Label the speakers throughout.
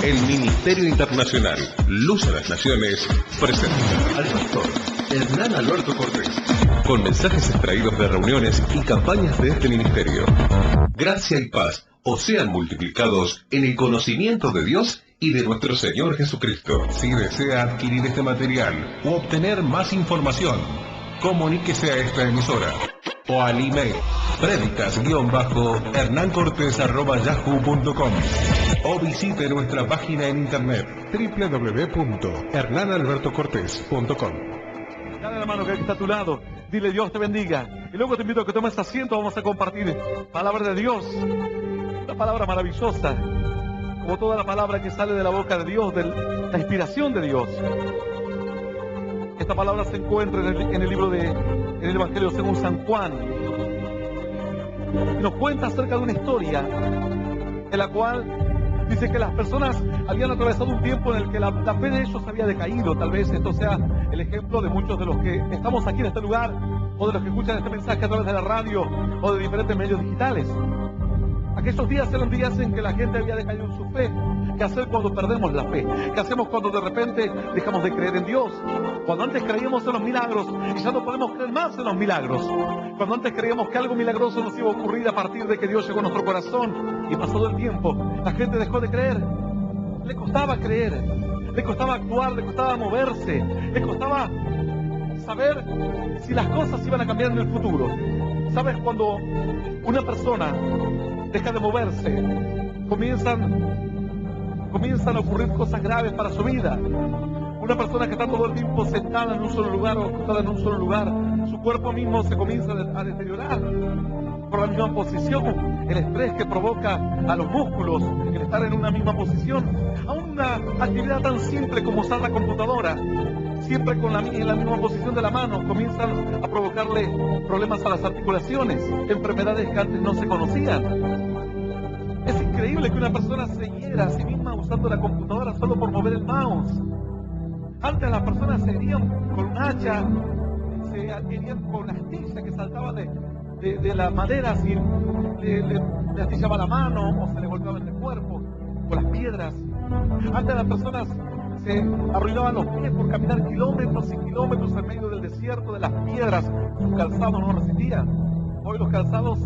Speaker 1: El Ministerio Internacional Luz a las Naciones presenta al pastor Hernán Alberto Cortés, con mensajes extraídos de reuniones y campañas de este ministerio. Gracia y paz os sean multiplicados en el conocimiento de Dios y de nuestro Señor Jesucristo. Si desea adquirir este material u obtener más información, comuníquese a esta emisora o al email predicas-hernancortes@yahoo.com o visite nuestra página en internet www.hernanalbertocortes.com.
Speaker 2: Dale la mano que está a tu lado, dile Dios te bendiga. Y luego te invito a que tomes asiento, vamos a compartir palabra de Dios, una palabra maravillosa, como toda la palabra que sale de la boca de Dios, de la inspiración de Dios. Esta palabra se encuentra en el libro en el Evangelio según San Juan. Y nos cuenta acerca de una historia en la cual dice que las personas habían atravesado un tiempo en el que la fe de ellos había decaído. Tal vez esto sea el ejemplo de muchos de los que estamos aquí en este lugar, o de los que escuchan este mensaje a través de la radio o de diferentes medios digitales. Aquellos días eran días en que la gente había decaído en su fe. ¿Qué hacer cuando perdemos la fe? ¿Qué hacemos cuando de repente dejamos de creer en Dios? Cuando antes creíamos en los milagros y ya no podemos creer más en los milagros. Cuando antes creíamos que algo milagroso nos iba a ocurrir a partir de que Dios llegó a nuestro corazón, y pasado el tiempo, la gente dejó de creer. Le costaba creer, le costaba actuar, le costaba moverse, le costaba saber si las cosas iban a cambiar en el futuro. ¿Sabes? Cuando una persona deja de moverse, comienzan a ocurrir cosas graves para su vida. Una persona que está todo el tiempo sentada en un solo lugar o acostada en un solo lugar, su cuerpo mismo se comienza a deteriorar por la misma posición, el estrés que provoca a los músculos, el estar en una misma posición, a una actividad tan simple como usar la computadora, siempre en la misma posición de la mano, comienzan a provocarle problemas a las articulaciones, enfermedades que antes no se conocían. Es increíble que una persona se hiera a sí misma usando la computadora solo por mover el mouse. Antes las personas se herían con un hacha, se herían con una astilla que saltaba de la madera, si le astillaba la mano o se le golpeaba en el cuerpo, con las piedras. Antes las personas se arruinaban los pies por caminar kilómetros y kilómetros en medio del desierto, de las piedras. Su calzado no resistía. Hoy los calzados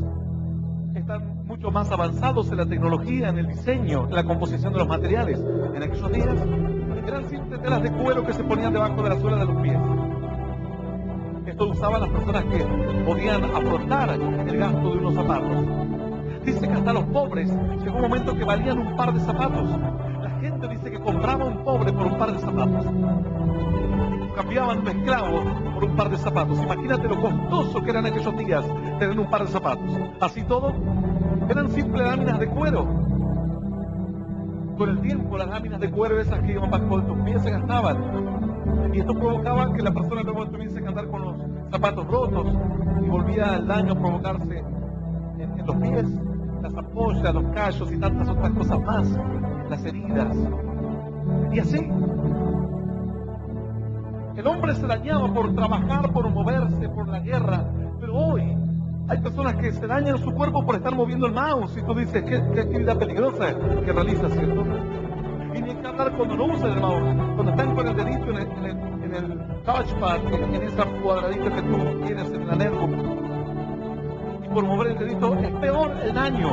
Speaker 2: están mucho más avanzados en la tecnología, en el diseño, en la composición de los materiales. En aquellos días eran simples telas de cuero que se ponían debajo de la suela de los pies. Esto lo usaban las personas que podían afrontar el gasto de unos zapatos. Dice que hasta los pobres llegó un momento que valían un par de zapatos. La gente dice que compraba un pobre por un par de zapatos. Cambiaban un esclavo por un par de zapatos. Imagínate lo costoso que eran aquellos días tener un par de zapatos. Así todo, eran simples láminas de cuero. Con el tiempo, las láminas de cuero esas que iban bajo tus pies se gastaban. Y esto provocaba que la persona luego tuviese que andar con los zapatos rotos y volvía el daño a provocarse en los pies, las ampollas, los callos y tantas otras cosas más, las heridas. Y así, el hombre se dañaba por trabajar, por moverse, por la guerra, pero hoy hay personas que se dañan su cuerpo por estar moviendo el mouse y tú dices, qué actividad peligrosa que realiza, ¿cierto? Y ni que hablar cuando no usan el mouse, cuando están con el dedito en el touchpad, en esa cuadradita que tú tienes en la netbook, y por mover el dedito es peor el daño,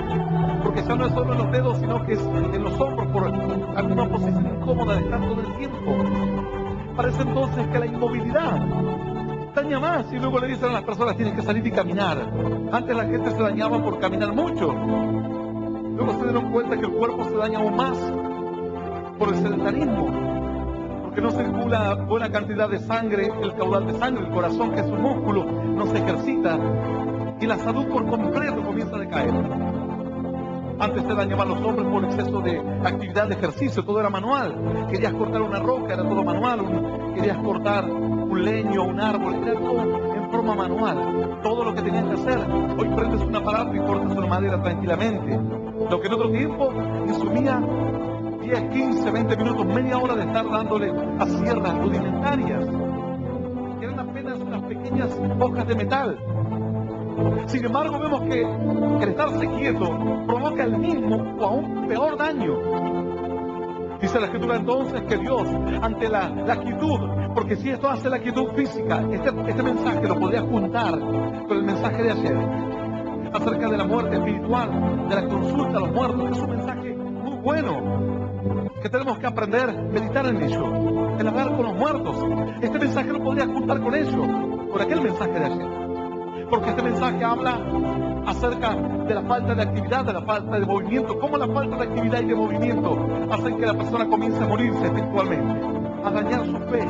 Speaker 2: porque ya no es solo en los dedos, sino que es en los hombros por alguna posición incómoda de estar todo el tiempo. Parece entonces que la inmovilidad daña más, y luego le dicen a las personas tienes que salir y caminar. Antes la gente se dañaba por caminar mucho, luego se dieron cuenta que el cuerpo se daña aún más por el sedentarismo, porque no circula buena cantidad de sangre, el caudal de sangre, el corazón que es un músculo, no se ejercita y la salud por completo comienza a decaer. Antes se dañaban los hombres por exceso de actividad de ejercicio, todo era manual. Querías cortar una roca, era todo manual. Querías cortar un leño, un árbol, era todo en forma manual. Todo lo que tenías que hacer. Hoy prendes un aparato y cortas una madera tranquilamente. Lo que en otro tiempo consumía 10, 15, 20 minutos, media hora de estar dándole a sierras rudimentarias. Eran apenas unas pequeñas hojas de metal. Sin embargo, vemos que el estarse quieto provoca el mismo o aún peor daño. Dice la Escritura entonces que Dios, ante la quietud, porque si esto hace la quietud física, este mensaje lo podría juntar con el mensaje de ayer, acerca de la muerte espiritual, de la consulta a los muertos, que es un mensaje muy bueno, que tenemos que aprender, meditar en ello, en hablar con los muertos. Este mensaje lo podría juntar con ello, con aquel mensaje de ayer, porque este mensaje habla acerca de la falta de actividad, de la falta de movimiento, cómo la falta de actividad y de movimiento hacen que la persona comience a morirse espiritualmente, a dañar su fe.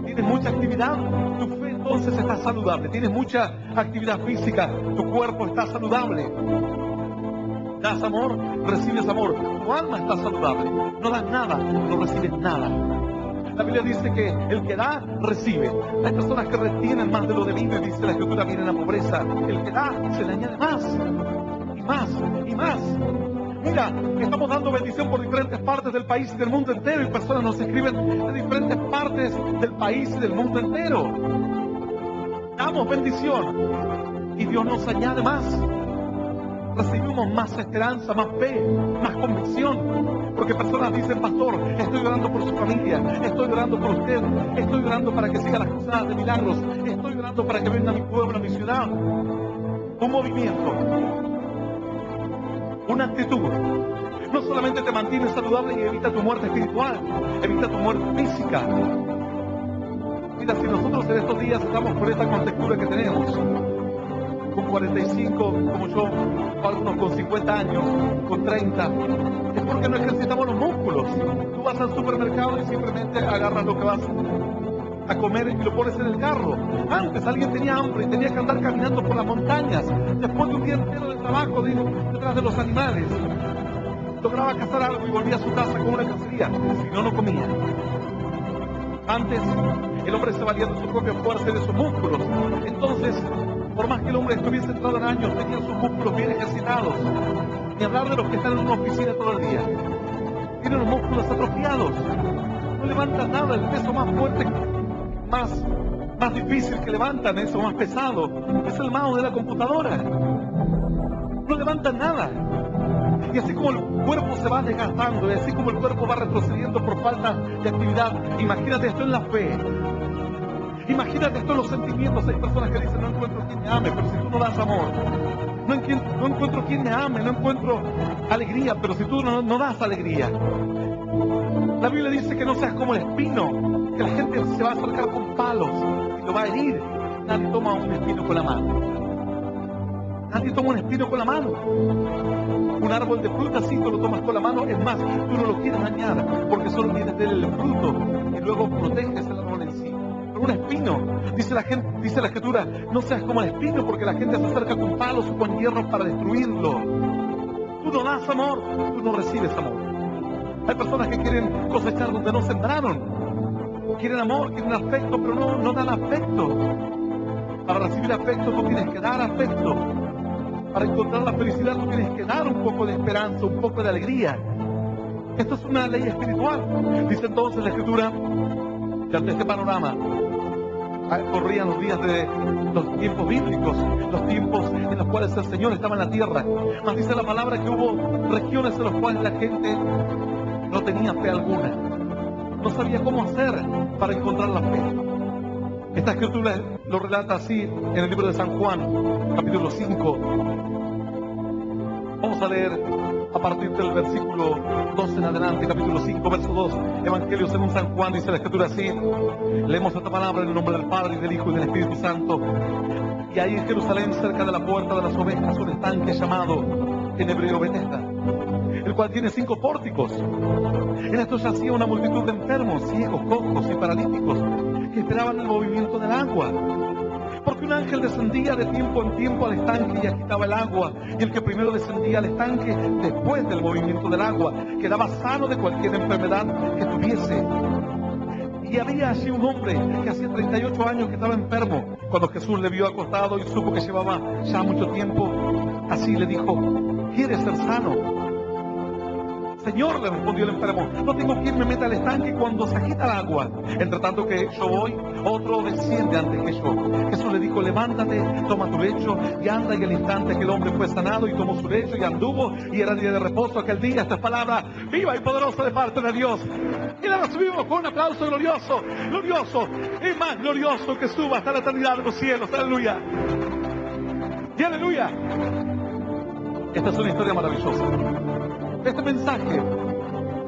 Speaker 2: Tienes mucha actividad, tu fe entonces está saludable. Tienes mucha actividad física, tu cuerpo está saludable. Das amor, recibes amor. Tu alma está saludable. No das nada, no recibes nada. La Biblia dice que el que da, recibe. Hay personas que retienen más de lo debido y dice la Escritura, viene la pobreza. El que da, se le añade más. Y más, y más. Mira, estamos dando bendición por diferentes partes del país y del mundo entero, y personas nos escriben de diferentes partes del país y del mundo entero. Damos bendición y Dios nos añade más. Recibimos más esperanza, más fe, más convicción, porque personas dicen: pastor, estoy orando por su familia, estoy orando por usted, estoy orando para que siga las cruzadas de milagros, estoy orando para que venga a mi pueblo, a mi ciudad. Un movimiento, una actitud, no solamente te mantiene saludable y evita tu muerte espiritual, evita tu muerte física. Mira, si nosotros en estos días estamos con esta contextura que tenemos, con 45 como yo, o algunos con 50 años, con 30, es porque no ejercitamos los músculos. Tú vas al supermercado y simplemente agarras lo que vas a comer y lo pones en el carro. Antes alguien tenía hambre y tenía que andar caminando por las montañas, después de un día entero de trabajo detrás de los animales. Lograba cazar algo y volvía a su casa con una cacería, si no, no comía. Antes el hombre se valía de su propia fuerza y de sus músculos. Entonces, por más que el hombre estuviese entrado en años, tenía sus músculos bien ejercitados. Ni hablar de los que están en una oficina todo el día. Tienen los músculos atrofiados. No levantan nada. El peso más fuerte, más difícil que levantan, eso más pesado, es el mouse de la computadora. No levantan nada. Y así como el cuerpo se va desgastando, y así como el cuerpo va retrocediendo por falta de actividad, imagínate esto en la fe. Imagínate esto en los sentimientos. Hay personas que dicen: no encuentro quien me ame. Pero si tú no das amor, no encuentro quien me ame, no encuentro alegría. Pero si tú no das alegría, la Biblia dice que no seas como el espino, que la gente se va a acercar con palos y lo va a herir. Nadie toma un espino con la mano. Nadie toma un espino con la mano. Un árbol de fruta, sí, tú lo tomas con la mano. Es más, tú no lo quieres dañar, porque solo tienes de él el fruto y luego proteges el árbol en sí. Pero un espino, dice la Escritura, no seas como el espino, porque la gente se acerca con palos o con hierros para destruirlo. Tú no das amor, tú no recibes amor. Hay personas que quieren cosechar donde no sembraron. Quieren amor, quieren afecto, pero no dan afecto. Para recibir afecto tú tienes que dar afecto. Para encontrar la felicidad tú tienes que dar un poco de esperanza, un poco de alegría. Esto es una ley espiritual. Dice entonces la Escritura que ante este panorama corrían los días de los tiempos bíblicos, los tiempos en los cuales el Señor estaba en la tierra. Mas dice la palabra que hubo regiones en las cuales la gente no tenía fe alguna. No sabía cómo hacer para encontrar la fe. Esta Escritura lo relata así en el libro de San Juan, capítulo 5. Vamos a leer a partir del versículo 2 en adelante, capítulo 5, verso 2, Evangelio según San Juan, dice la Escritura así. Leemos esta palabra en el nombre del Padre, y del Hijo, y del Espíritu Santo. Y ahí en Jerusalén, cerca de la puerta de las ovejas, un estanque llamado en hebreo Betesda, el cual tiene 5 pórticos. En esto yacía una multitud de enfermos, ciegos, cojos y paralíticos, que esperaban el movimiento del agua. Porque un ángel descendía de tiempo en tiempo al estanque y agitaba el agua, y el que primero descendía al estanque, después del movimiento del agua, quedaba sano de cualquier enfermedad que tuviese. Y había allí un hombre que hacía 38 años que estaba enfermo. Cuando Jesús le vio acostado y supo que llevaba ya mucho tiempo, así le dijo: ¿quieres ser sano? Señor, le respondió el enfermo, no tengo quien me meta al estanque cuando se agita el agua. Entre tanto que yo voy, otro desciende antes que yo. Jesús le dijo, levántate, toma tu lecho y anda. Y al instante que el hombre fue sanado y tomó su lecho y anduvo, y era día de reposo aquel día. Esta es palabra viva y poderosa de parte de Dios. Y la recibimos con un aplauso glorioso, glorioso, y más glorioso que suba hasta la eternidad de los cielos. Aleluya. Y aleluya. Esta es una historia maravillosa. Este mensaje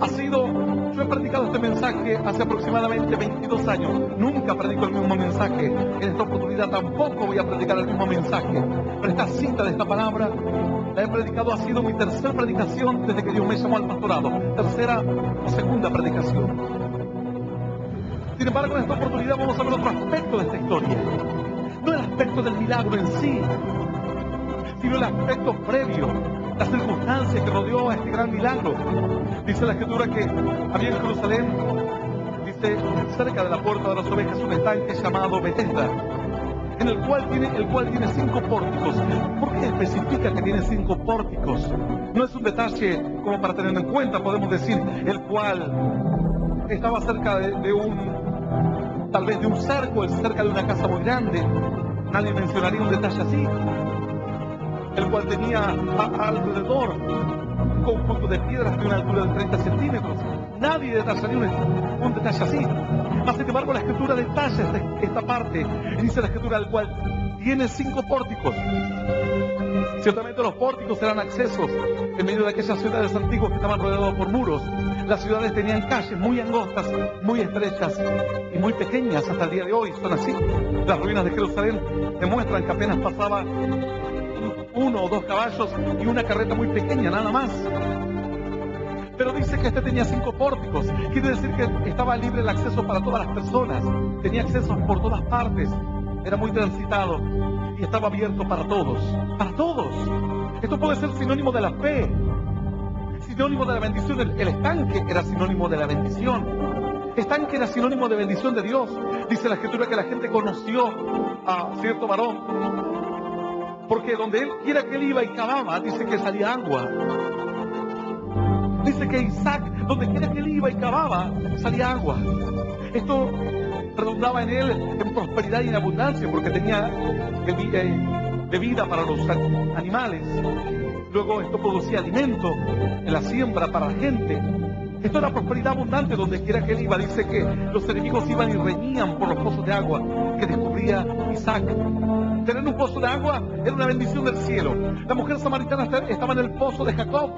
Speaker 2: ha sido, yo he predicado este mensaje hace aproximadamente 22 años. Nunca predico el mismo mensaje. En esta oportunidad tampoco voy a predicar el mismo mensaje. Pero esta cita de esta palabra la he predicado, ha sido mi tercera predicación desde que Dios me llamó al pastorado. Tercera o segunda predicación. Sin embargo, en esta oportunidad vamos a ver otro aspecto de esta historia. No el aspecto del milagro en sí, sino el aspecto previo, la circunstancia que rodeó a este gran milagro. Dice la Escritura que había en Jerusalén, dice, cerca de la puerta de las ovejas, un estanque llamado Betesda, en el cual tiene 5 pórticos. ¿Por qué especifica que tiene 5 pórticos? No es un detalle como para tener en cuenta, podemos decir, el cual estaba cerca tal vez de un cerco, cerca de una casa muy grande. Nadie mencionaría un detalle así. El cual tenía alrededor un conjunto de piedras de una altura de 30 centímetros. Nadie detallaría un detalle así. Mas, sin embargo, la Escritura detalla esta parte. Y dice la Escritura, el cual tiene 5 pórticos. Ciertamente los pórticos eran accesos en medio de aquellas ciudades antiguas que estaban rodeadas por muros. Las ciudades tenían calles muy angostas, muy estrechas y muy pequeñas. Hasta el día de hoy son así. Las ruinas de Jerusalén demuestran que apenas pasaba 1 o 2 caballos y una carreta muy pequeña, nada más. Pero dice que este tenía 5 pórticos. Quiere decir que estaba libre el acceso para todas las personas. Tenía accesos por todas partes. Era muy transitado y estaba abierto para todos. Para todos. Esto puede ser sinónimo de la fe, sinónimo de la bendición. El estanque era sinónimo de la bendición. Estanque era sinónimo de bendición de Dios. Dice la Escritura que la gente conoció a cierto varón, porque donde él quiera que él iba y cavaba, dice que salía agua. Dice que Isaac, donde quiera que él iba y cavaba, salía agua. Esto redundaba en él en prosperidad y en abundancia, porque tenía bebida para los animales. Luego esto producía alimento en la siembra para la gente. Esto era prosperidad abundante donde quiera que él iba. Dice que los enemigos iban y reñían por los pozos de agua que descubría Isaac. Tener un pozo de agua era una bendición del cielo. La mujer samaritana estaba en el pozo de Jacob.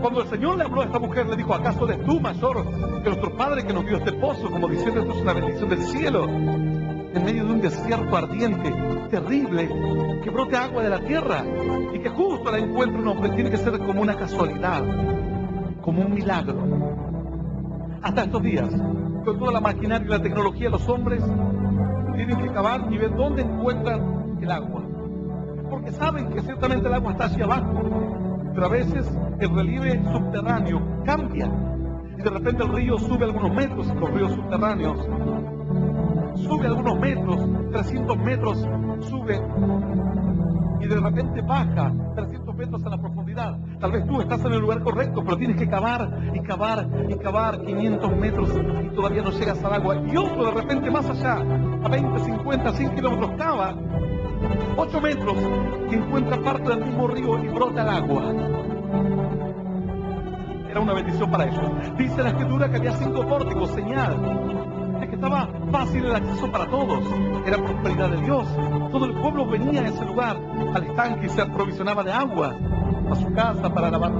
Speaker 2: Cuando el Señor le habló a esta mujer, le dijo, ¿acaso eres tú mayor que nuestro padre que nos dio este pozo? Como diciendo, esto es una bendición del cielo. En medio de un desierto ardiente, terrible, que brote agua de la tierra y que justo la encuentre un hombre, tiene que ser como una casualidad, como un milagro. Hasta estos días, con toda la maquinaria y la tecnología, los hombres tienen que cavar y ver dónde encuentran el agua. Porque saben que ciertamente el agua está hacia abajo, pero a veces el relieve subterráneo cambia. Y de repente el río sube algunos metros, los ríos subterráneos. Sube algunos metros, 300 metros sube. Y de repente baja 300 metros a la profundidad. Tal vez tú estás en el lugar correcto, pero tienes que cavar y cavar y cavar 500 metros y todavía no llegas al agua. Y otro de repente más allá, a 20, 50, 100 kilómetros, cava 8 metros y encuentra parte del mismo río y brota el agua. Era una bendición para ellos. Dice la Escritura que había 5 pórticos, señal de que estaba fácil el acceso para todos. Era prosperidad de Dios. Todo el pueblo venía a ese lugar, al estanque, y se aprovisionaba de agua a su casa para lavar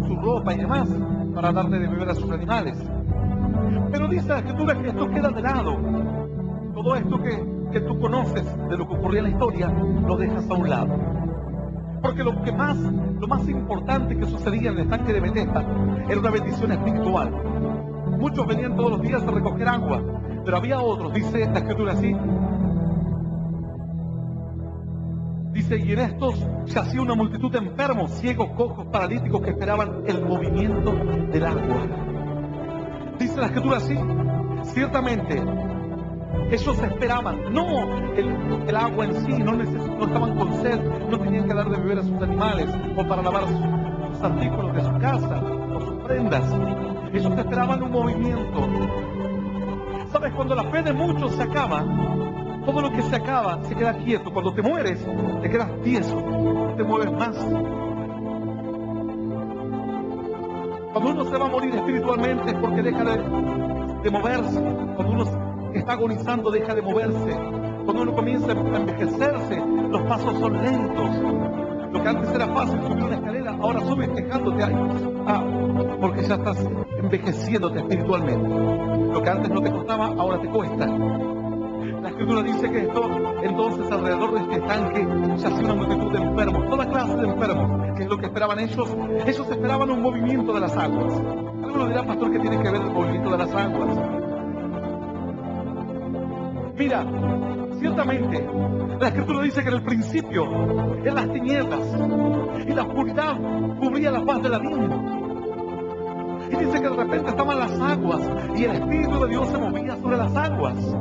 Speaker 2: su ropa y demás, para darle de beber a sus animales. Pero dice la Escritura que esto queda de lado. Todo esto que tú conoces de lo que ocurría en la historia, lo dejas a un lado. Porque lo más importante que sucedía en el estanque de Betesda era una bendición espiritual. Muchos venían todos los días a recoger agua, pero había otros, dice esta Escritura así, dice, y en estos yacía una multitud de enfermos, ciegos, cojos, paralíticos que esperaban el movimiento del agua. Dice la Escritura así, ciertamente ellos esperaban, no el agua en sí, no estaban con sed, no tenían que dar de beber a sus animales o para lavar sus artículos de su casa o sus prendas. Ellos esperaban un movimiento. ¿Sabes? Cuando la fe de muchos se acaba, todo lo que se acaba se queda quieto. Cuando te mueres, te quedas tieso, no te mueves más. Cuando uno se va a morir espiritualmente es porque deja de moverse. Cuando uno está agonizando, deja de moverse. Cuando uno comienza a envejecerse, los pasos son lentos. Lo que antes era fácil, subir una escalera, ahora subes quejándote, porque ya estás envejeciéndote espiritualmente. Lo que antes no te costaba, ahora te cuesta. La Escritura dice que esto, entonces alrededor de este estanque yacía una multitud de enfermos, toda clase de enfermos. ¿Qué es lo que esperaban ellos? Ellos esperaban un movimiento de las aguas. Algunos dirán, pastor, ¿qué tiene que ver el movimiento de las aguas? Mira, ciertamente, la Escritura dice que en el principio, en las tinieblas y la oscuridad cubría la faz del abismo. Y dice que de repente estaban las aguas y el Espíritu de Dios se movía sobre las aguas.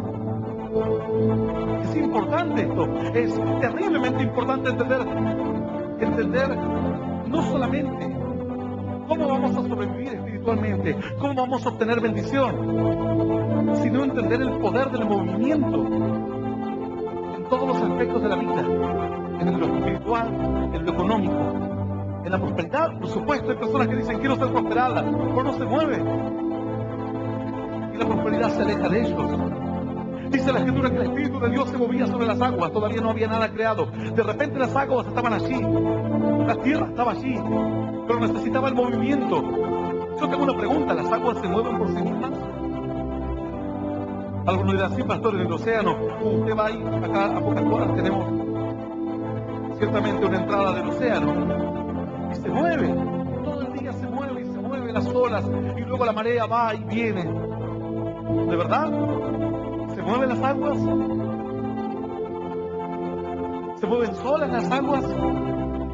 Speaker 2: Es importante esto, es terriblemente importante entender no solamente cómo vamos a sobrevivir espiritualmente, cómo vamos a obtener bendición, sino entender el poder del movimiento en todos los aspectos de la vida, en lo espiritual, en lo económico, en la prosperidad. Por supuesto, hay personas que dicen quiero ser prosperada, pero no se mueve y la prosperidad se aleja de ellos. Dice la Escritura que el Espíritu de Dios se movía sobre las aguas, todavía no había nada creado. De repente las aguas estaban allí, la tierra estaba allí, pero necesitaba el movimiento. Yo tengo una pregunta, ¿las aguas se mueven por sí mismas? Algunos dirán, sí, pastor, en el océano, usted va ahí, acá a pocas cuadras tenemos ciertamente una entrada del océano, y se mueve, todo el día se mueve, y se mueven las olas, y luego la marea va y viene. ¿De verdad? ¿Se mueven las aguas? ¿Se mueven solas las aguas?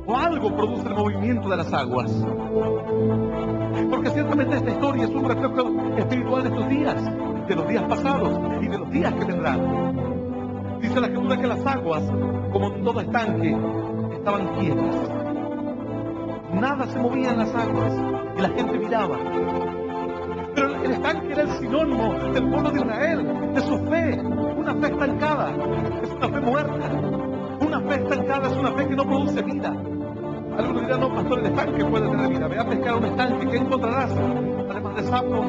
Speaker 2: ¿O algo produce el movimiento de las aguas? Porque ciertamente esta historia es un reflejo espiritual de estos días, de los días pasados y de los días que vendrán. Dice la Escritura que las aguas, como en todo estanque, estaban quietas. Nada se movía en las aguas y la gente miraba. Pero el estanque era el sinónimo del pueblo de Israel, de su fe, una fe estancada, es una fe muerta. Una fe estancada es una fe que no produce vida. Algunos dirán, no, pastor, el estanque puede tener vida. Ve a pescar un estanque, ¿qué encontrarás? Además de sapos,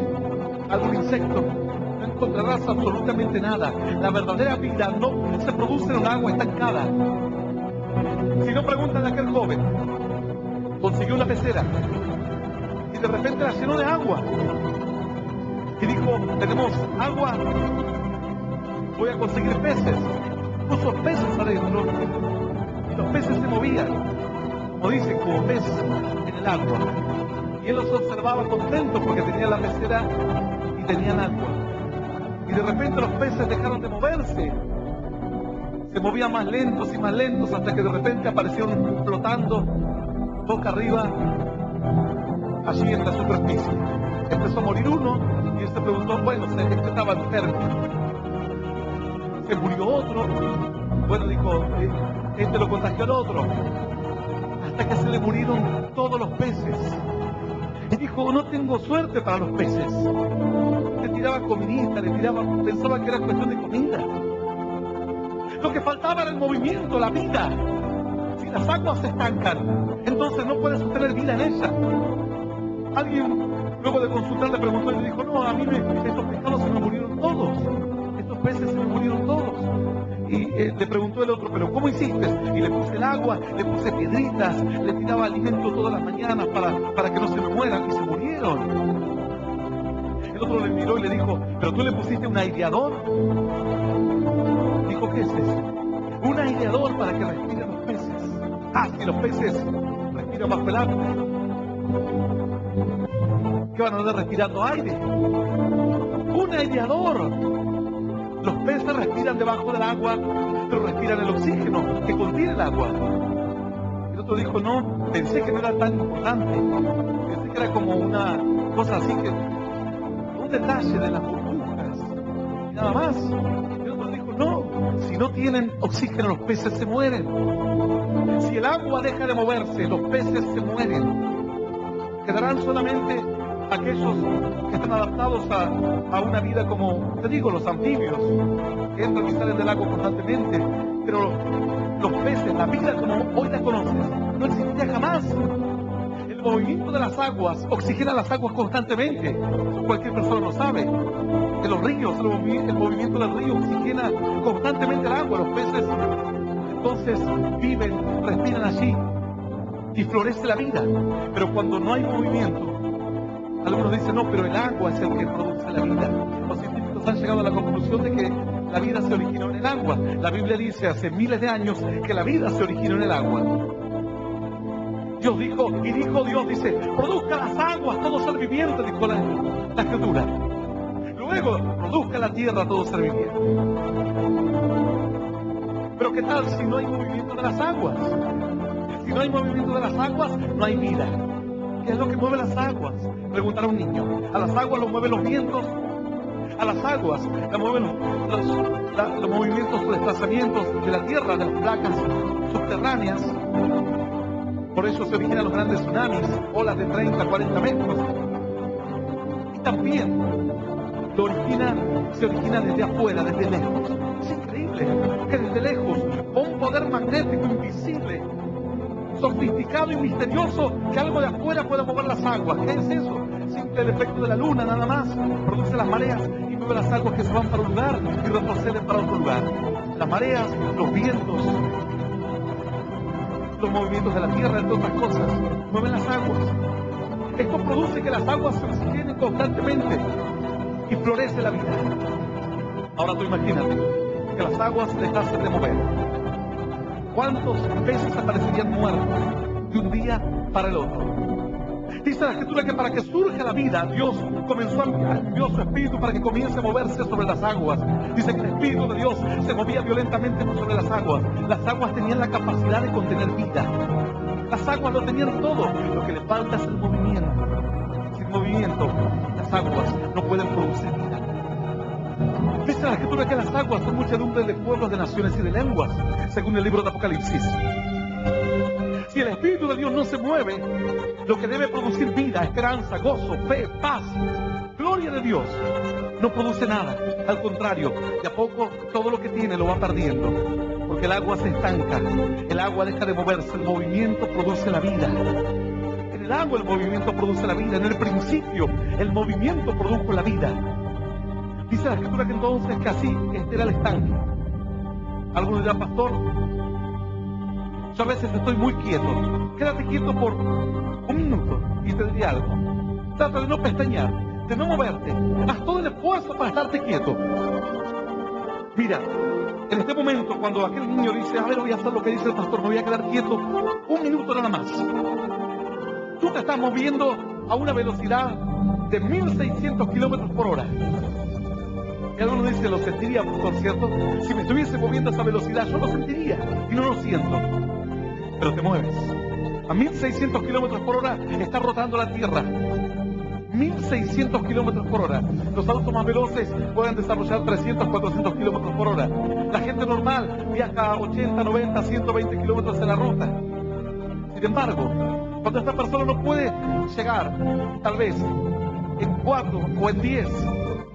Speaker 2: algún insecto, no encontrarás absolutamente nada. La verdadera vida no se produce en un agua estancada. Si no, preguntan a aquel joven, consiguió una pecera y de repente la llenó de agua. Y dijo, tenemos agua, voy a conseguir peces. Puso peces adentro y los peces se movían, como dicen, como peces en el agua. Y él los observaba contentos porque tenían la pecera y tenían agua. Y de repente los peces dejaron de moverse. Se movían más lentos y más lentos hasta que de repente aparecieron flotando boca arriba allí en la superficie. Empezó a morir uno y él se preguntó, bueno, este estaba enfermo. Se murió otro, bueno, dijo, este lo contagió al otro, hasta que se le murieron todos los peces. Y dijo, no tengo suerte para los peces. Le tiraba comidita, pensaba que era cuestión de comida. Lo que faltaba era el movimiento, la vida. Si las aguas se estancan, entonces no puedes obtener vida en ellas. Alguien, luego de consultar, le preguntó y le dijo, no, a mí estos pescados se me murieron todos. Estos peces se me murieron todos. Y le preguntó el otro, ¿pero cómo hiciste? Y le puse el agua, le puse piedritas, le tiraba alimento todas las mañanas para que no se me mueran, y se murieron. El otro le miró y le dijo, ¿pero tú le pusiste un aireador? Dijo, ¿qué es eso? Un aireador para que respiren los peces. Ah, si los peces respiran bajo el agua, ¿qué van a andar respirando aire? Un aireador. Los peces respiran debajo del agua, pero respiran el oxígeno que contiene el agua. El otro dijo, no, pensé que no era tan importante. Pensé que era como una cosa así, que un detalle de las burbujas. Y nada más. El otro dijo, no, si no tienen oxígeno los peces se mueren. Si el agua deja de moverse, los peces se mueren. Quedarán solamente aquellos que están adaptados a una vida como, te digo, los anfibios, que entran y salen del agua constantemente. Pero los peces, la vida como hoy la conoces, no existía jamás. El movimiento de las aguas oxigena las aguas constantemente. Cualquier persona lo sabe. En los ríos, el movimiento del río oxigena constantemente el agua. Los peces entonces viven, respiran allí y florece la vida. Pero cuando no hay movimiento, algunos dicen, no, pero el agua es el que produce la vida. Los científicos han llegado a la conclusión de que la vida se originó en el agua. La Biblia dice hace miles de años que la vida se originó en el agua. Dios dijo, y dijo Dios, dice, produzca las aguas todo ser viviente, dijo la escritura. Luego, produzca la tierra todo ser viviente. Pero ¿qué tal si no hay movimiento de las aguas? Si no hay movimiento de las aguas, no hay vida. ¿Qué es lo que mueve las aguas? Preguntará un niño. A las aguas lo mueven los vientos. A las aguas la mueven los movimientos, los desplazamientos de la tierra, de las placas subterráneas. Por eso se originan los grandes tsunamis, olas de 30, 40 metros. Y también se origina desde afuera, desde lejos. Es increíble que desde lejos, con un poder magnético invisible, sofisticado y misterioso, que algo de afuera pueda mover las aguas. ¿Qué es eso? Simple el efecto de la luna, nada más. Produce las mareas y mueve las aguas que se van para un lugar y retroceden para otro lugar. Las mareas, los vientos, los movimientos de la tierra, entre otras cosas, mueven las aguas. Esto produce que las aguas se oxigenen constantemente y florece la vida. Ahora tú imagínate que las aguas dejasen de mover. ¿Cuántos peces aparecerían muertos de un día para el otro? Dice la Escritura que para que surja la vida, Dios envió su Espíritu para que comience a moverse sobre las aguas. Dice que el Espíritu de Dios se movía violentamente sobre las aguas. Las aguas tenían la capacidad de contener vida. Las aguas lo tenían todo. Lo que le falta es el movimiento. Sin movimiento, las aguas no pueden producir vida. Dice la Escritura que las aguas son muchedumbre de pueblos, de naciones y de lenguas, según el libro de Apocalipsis. Si el Espíritu de Dios no se mueve, lo que debe producir vida, esperanza, gozo, fe, paz, gloria de Dios, no produce nada. Al contrario, de a poco todo lo que tiene lo va perdiendo, porque el agua se estanca, el agua deja de moverse, el movimiento produce la vida. En el agua el movimiento produce la vida, en el principio el movimiento produjo la vida. Dice la Escritura que entonces que así este era el estanque. Algunos dirán, pastor, yo a veces estoy muy quieto. Quédate quieto por un minuto y te diré algo. Trata de no pestañear, de no moverte. Haz todo el esfuerzo para estarte quieto. Mira, en este momento cuando aquel niño dice, a ver, voy a hacer lo que dice el pastor, me voy a quedar quieto un minuto nada más. Tú te estás moviendo a una velocidad de 1600 kilómetros por hora. Y algunos dicen, lo sentiría, por cierto, si me estuviese moviendo a esa velocidad, yo lo sentiría y no lo siento. Pero te mueves. A 1600 kilómetros por hora está rotando la Tierra. 1600 kilómetros por hora. Los autos más veloces pueden desarrollar 300, 400 kilómetros por hora. La gente normal viaja a 80, 90, 120 kilómetros en la ruta. Sin embargo, cuando esta persona no puede llegar, tal vez en 4 o en 10,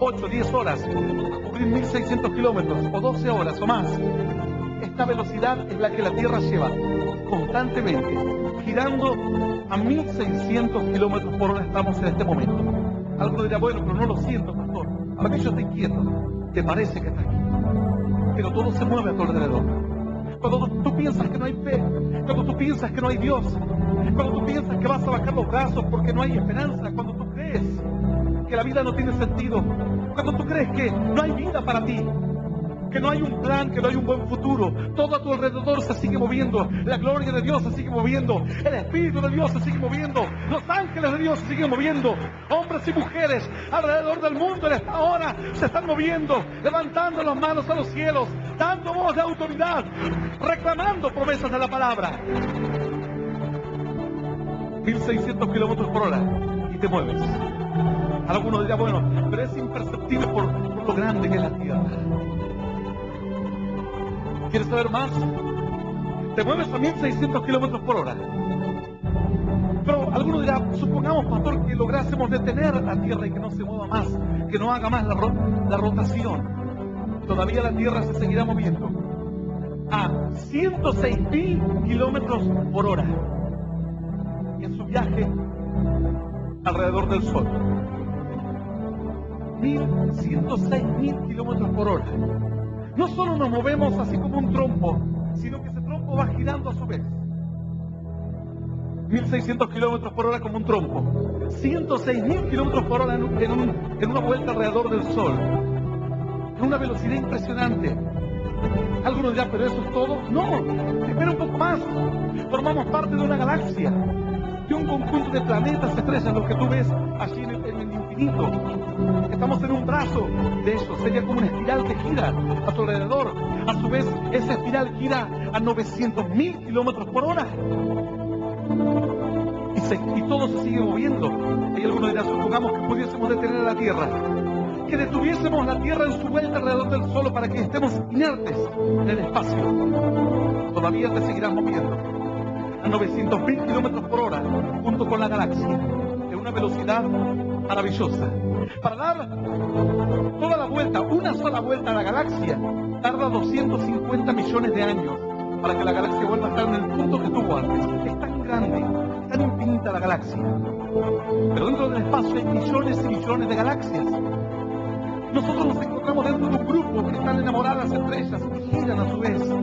Speaker 2: 8, 10 horas, a cubrir 1600 kilómetros o 12 horas o más, esta velocidad es la que la Tierra lleva constantemente, girando a 1600 kilómetros por hora estamos en este momento. Alguno dirá, bueno, pero no lo siento, pastor. Ahora que yo estoy quieto, te parece que estás quieto, pero todo se mueve a tu alrededor. Cuando tú piensas que no hay fe, cuando tú piensas que no hay Dios, cuando tú piensas que vas a bajar los brazos porque no hay esperanza, cuando tú crees que la vida no tiene sentido, cuando tú crees que no hay vida para ti, que no hay un plan, que no hay un buen futuro, todo a tu alrededor se sigue moviendo, la gloria de Dios se sigue moviendo, el Espíritu de Dios se sigue moviendo, los ángeles de Dios se siguen moviendo, hombres y mujeres alrededor del mundo en esta hora se están moviendo, levantando las manos a los cielos, dando voz de autoridad, reclamando promesas de la palabra. 1600 kilómetros por hora y te mueves. Algunos dirán, bueno, pero es imperceptible por lo grande que es la tierra. ¿Quieres saber más? Te mueves a 1600 kilómetros por hora. Pero Algunos dirán, supongamos, pastor, que lográsemos detener la Tierra y que no se mueva más, que no haga más la rotación. Todavía la Tierra se seguirá moviendo a 106.000 kilómetros por hora en su viaje alrededor del Sol. 106.000 kilómetros por hora. No solo nos movemos así como un trompo, sino que ese trompo va girando a su vez. 1.600 kilómetros por hora como un trompo. 106.000 kilómetros por hora en una vuelta alrededor del Sol. En una velocidad impresionante. Algunos dirán, ¿pero eso es todo? No, espera un poco más. Formamos parte de una galaxia, de un conjunto de planetas, estrellas, lo que tú ves allí en el infinito. Estamos en un brazo de eso, sería como una espiral que gira a su alrededor. A su vez, esa espiral gira a 900.000 kilómetros por hora. Y todo se sigue moviendo. Y algunos dirán, supongamos que pudiésemos detener a la Tierra, que detuviésemos la Tierra en su vuelta alrededor del Sol para que estemos inertes en el espacio. Todavía te seguirás moviendo a 900.000 kilómetros por hora junto con la galaxia, en una velocidad maravillosa. Para dar toda la vuelta, una sola vuelta a la galaxia, tarda 250 millones de años para que la galaxia vuelva a estar en el punto que tuvo antes. Es tan grande, tan infinita la galaxia. Pero dentro del espacio hay millones y millones de galaxias. Nosotros nos encontramos dentro de un grupo que están enamoradas entre ellas y giran a su vez.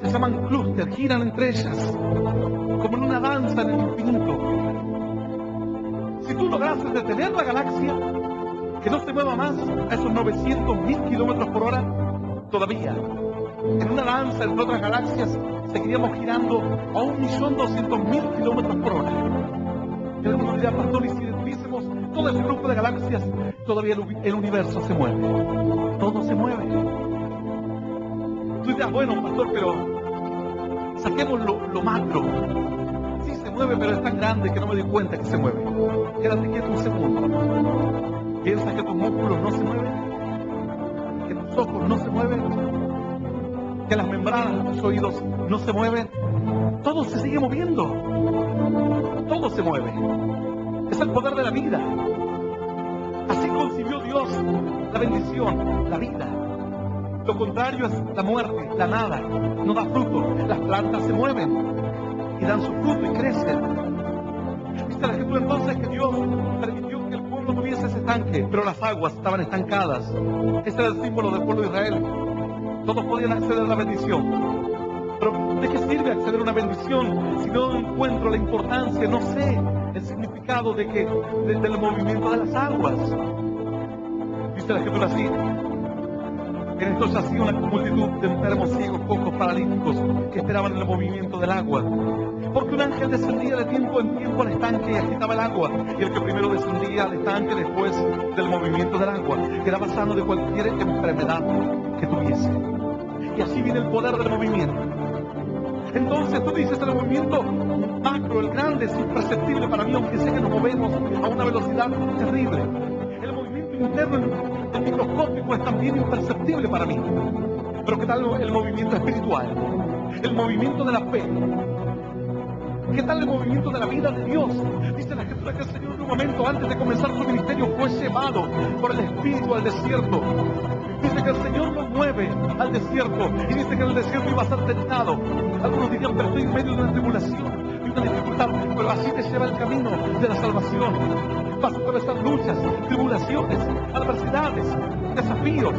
Speaker 2: Se llaman clúster, giran entre ellas, como en una danza en el infinito. Si tú lograses detener la galaxia, que no se mueva más a esos 900.000 kilómetros por hora, todavía, en una danza entre otras galaxias, seguiríamos girando a 1.200.000 kilómetros por hora. Y algunos dirán, pastor, y si detuviésemos todo ese grupo de galaxias, todavía el universo se mueve. Todo se mueve. Tú dirás, bueno, pastor, pero saquemos lo macro. Sí se mueve, pero es tan grande que no me doy cuenta que se mueve. Quédate quieto un segundo. ¿Piensas que tus músculos no se mueven? ¿Que tus ojos no se mueven? ¿Que las membranas de tus oídos no se mueven? Todo se sigue moviendo. Todo se mueve. Es el poder de la vida. Así concibió Dios la bendición, la vida. Lo contrario es la muerte, la nada. No da fruto. Las plantas se mueven y dan su fruto y crecen. Dice la Escritura entonces que Dios permitió que el pueblo tuviese ese estanque, pero las aguas estaban estancadas. Ese era el símbolo del pueblo de Israel. Todos podían acceder a la bendición. Pero ¿de qué sirve acceder a una bendición si no encuentro la importancia, no sé el significado del movimiento de las aguas? Dice la Escritura así: en esto yacía una multitud de enfermos, ciegos, cojos, paralíticos que esperaban el movimiento del agua. Porque un ángel descendía de tiempo en tiempo al estanque y agitaba el agua. Y el que primero descendía al estanque después del movimiento del agua quedaba sano de cualquier enfermedad que tuviese. Y así viene el poder del movimiento. Entonces tú dices, el movimiento macro, el grande, es imperceptible para mí, aunque sé que nos movemos a una velocidad terrible. El movimiento interno, el microscópico, es también imperceptible para mí. Pero ¿qué tal el movimiento espiritual? El movimiento de la fe. ¿Qué tal el movimiento de la vida de Dios? Dice la Escritura que el Señor en un momento antes de comenzar su ministerio fue llevado por el Espíritu al desierto. Dice que el Señor lo mueve al desierto y dice que en el desierto iba a ser tentado. Algunos dirían, pero estoy en medio de una tribulación y una dificultad, pero así te lleva el camino de la salvación. Vas a atravesar luchas, tribulaciones, adversidades, desafíos.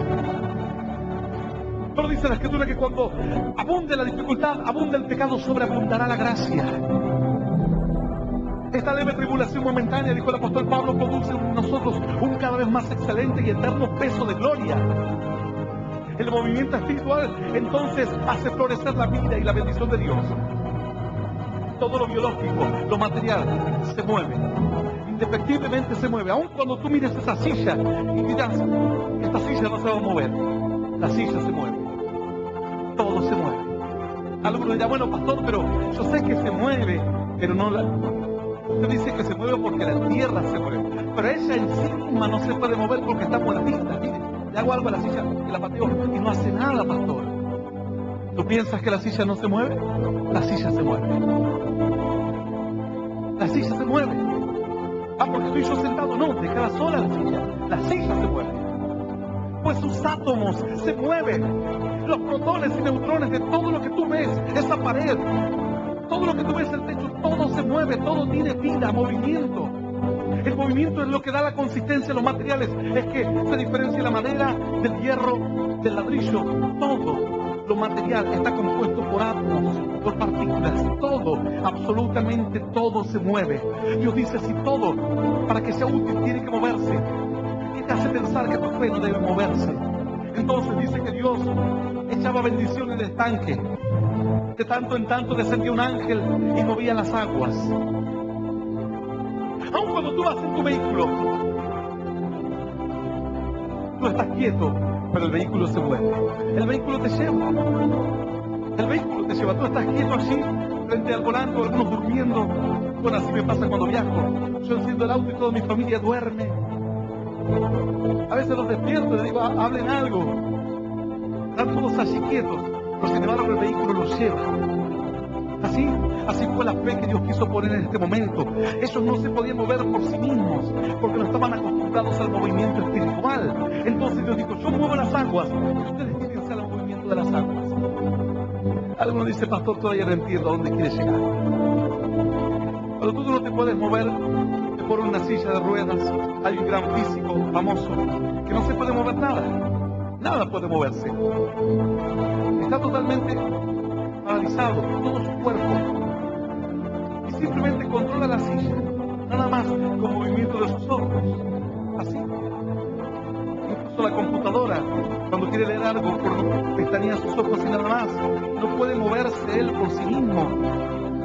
Speaker 2: Pero dice la Escritura que cuando abunde la dificultad, abunde el pecado, sobreabundará la gracia. Esta leve tribulación momentánea, dijo el apóstol Pablo, produce en nosotros un cada vez más excelente y eterno peso de gloria. El movimiento espiritual entonces hace florecer la vida y la bendición de Dios. Todo lo biológico, lo material, se mueve. Indefectiblemente se mueve. Aun cuando tú mires esa silla y dirás, esta silla no se va a mover. La silla se mueve. Todo se mueve. Algunos dirán, bueno, pastor, pero yo sé que se mueve, pero no la... Usted dice que se mueve porque la tierra se mueve, pero ella en sí misma no se puede mover porque está muertita. Mire, le hago algo a la silla y la pateo y no hace nada, pastor. ¿Tú piensas que la silla no se mueve? La silla se mueve. La silla se mueve. Ah, porque estoy yo sentado. No, te queda sola la silla. La silla se mueve. Pues sus átomos se mueven. Los protones y neutrones de todo lo que tú ves, esa pared, todo lo que tú ves, el techo, todo se mueve, todo tiene vida, movimiento. El movimiento es lo que da la consistencia a los materiales. Es que se diferencia la madera del hierro, del ladrillo. Todo lo material está compuesto por átomos, por partículas. Todo, absolutamente todo se mueve. Dios dice, si todo, para que sea útil, tiene que moverse. ¿Qué te hace pensar que tu fe no debe moverse? Entonces dice que Dios echaba bendición en el estanque. De tanto en tanto descendía un ángel y movía las aguas. Aun cuando tú vas en tu vehículo, tú estás quieto, pero el vehículo se mueve. El vehículo te lleva. El vehículo te lleva. Tú estás quieto allí, frente al volante, o algunos durmiendo. Bueno, así me pasa cuando viajo. Yo enciendo el auto y toda mi familia duerme. A veces los despierto y les digo, hablen algo. Están todos allí quietos. Pero sin embargo el vehículo los lleva. Así fue la fe que Dios quiso poner en este momento. Ellos no se podían mover por sí mismos, porque no estaban acostumbrados al movimiento espiritual. Entonces Dios dijo, yo muevo las aguas, y ustedes tírense al movimiento de las aguas. Alguno dice, pastor, todavía no entiendo a dónde quiere llegar. Cuando tú no te puedes mover por una silla de ruedas, hay un gran físico famoso que no se puede mover nada. Nada puede moverse. Está totalmente paralizado, todo su cuerpo, y simplemente controla la silla, nada más con movimiento de sus ojos, así. Incluso la computadora, cuando quiere leer algo, pestañea sus ojos y nada más, no puede moverse él por sí mismo,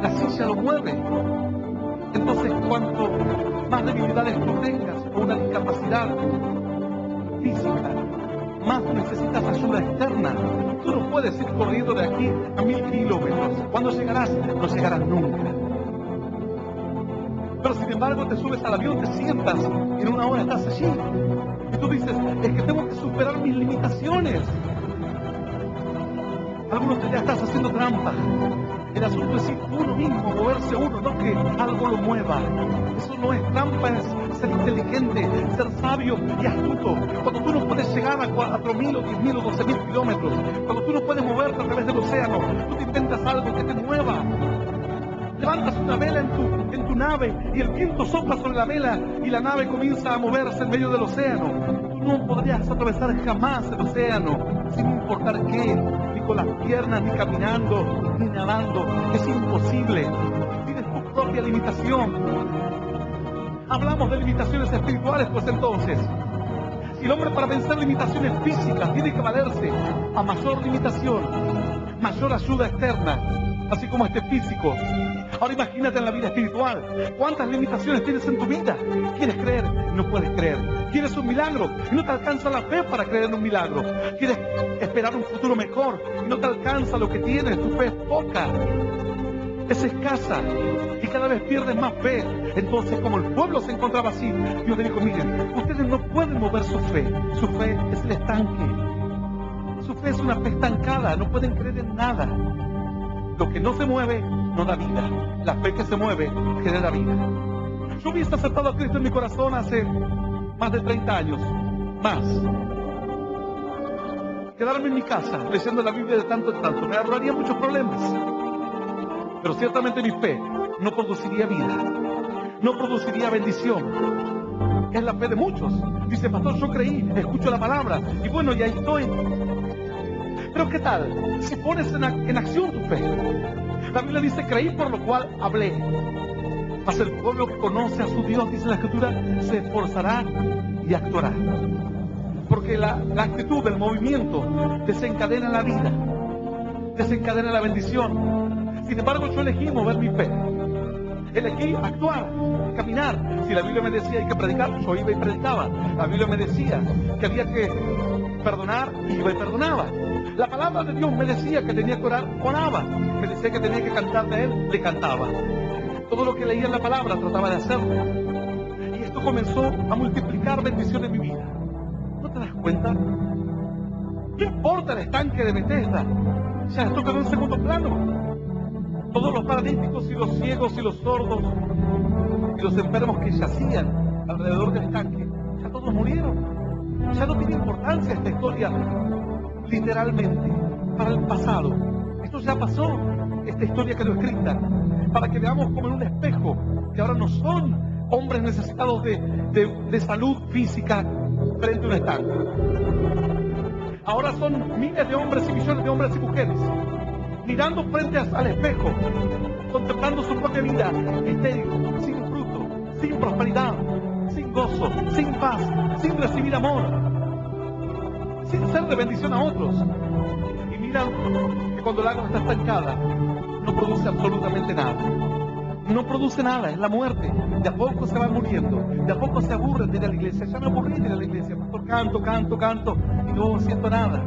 Speaker 2: la silla lo mueve. Entonces, cuanto más debilidades tú tengas o una discapacidad física, más necesitas ayuda externa. Tú no puedes ir corriendo de aquí a 1000 kilómetros. ¿Cuándo llegarás? No llegarás nunca. Pero sin embargo te subes al avión, te sientas y en una hora estás allí. Y tú dices, es que tengo que superar mis limitaciones. Algunos ya estás haciendo trampa. El asunto es ir uno mismo, moverse uno, no que algo lo mueva. Eso no es trampa, es ser inteligente, ser sabio y astuto. Cuando tú no puedes llegar a 4.000 o 10.000 o 12.000 kilómetros, cuando tú no puedes moverte a través del océano, tú te inventas algo que te mueva. Levantas una vela en tu nave y el viento sopla sobre la vela y la nave comienza a moverse en medio del océano. Tú no podrías atravesar jamás el océano sin importar qué, ni con las piernas, ni caminando, ni nadando. Es imposible. Tienes tu propia limitación. Hablamos de limitaciones espirituales, pues entonces, si el hombre para vencer limitaciones físicas tiene que valerse a mayor limitación, mayor ayuda externa, así como este físico. Ahora imagínate en la vida espiritual. ¿Cuántas limitaciones tienes en tu vida? ¿Quieres creer? No puedes creer. ¿Quieres un milagro? Y no te alcanza la fe para creer en un milagro. ¿Quieres esperar un futuro mejor? Y no te alcanza lo que tienes. Tu fe es poca. Es escasa. Y cada vez pierdes más fe. Entonces, como el pueblo se encontraba así, Dios le dijo, miren, ustedes no pueden mover su fe. Su fe es el estanque. Su fe es una fe estancada. No pueden creer en nada. Lo que no se mueve no da vida. La fe que se mueve genera vida. Yo hubiese aceptado a Cristo en mi corazón hace más de 30 años. Más. Quedarme en mi casa leyendo la Biblia de tanto en tanto me ahorraría muchos problemas. Pero ciertamente mi fe no produciría vida. No produciría bendición. Es la fe de muchos. Dice, pastor, yo creí, escucho la palabra. Y bueno, ya estoy. Pero ¿qué tal si pones en acción tu fe? La Biblia dice, creí por lo cual hablé. Mas el pueblo que conoce a su Dios, dice la Escritura, se esforzará y actuará. Porque la actitud, el movimiento, desencadena la vida, desencadena la bendición. Sin embargo, yo elegí mover mi fe. Elegí actuar, caminar. Si la Biblia me decía hay que predicar, yo iba y predicaba. La Biblia me decía que había que perdonar, iba y perdonaba. La palabra de Dios me decía que tenía que orar, oraba. Me decía que tenía que cantar de Él, le cantaba. Todo lo que leía en la palabra trataba de hacerlo. Y esto comenzó a multiplicar bendiciones en mi vida. ¿No te das cuenta? No importa el estanque de Bethesda. Ya esto quedó en segundo plano. Todos los paralíticos y los ciegos y los sordos y los enfermos que yacían alrededor del estanque, ya todos murieron. Ya no tiene importancia esta historia, literalmente, para el pasado. Esto ya pasó, esta historia quedó escrita, para que veamos como en un espejo, que ahora no son hombres necesitados de salud física frente a un estanque. Ahora son miles de hombres y millones de hombres y mujeres, mirando frente al espejo, contemplando su propia vida estéril, sin fruto, sin prosperidad, sin gozo, sin paz, sin recibir amor, sin ser de bendición a otros. Y miran que cuando el agua está estancada, no produce absolutamente nada. No produce nada, es la muerte. De a poco se van muriendo, de a poco se aburren de ir a la iglesia. Ya me aburrí de ir a la iglesia, pastor, canto, y no siento nada.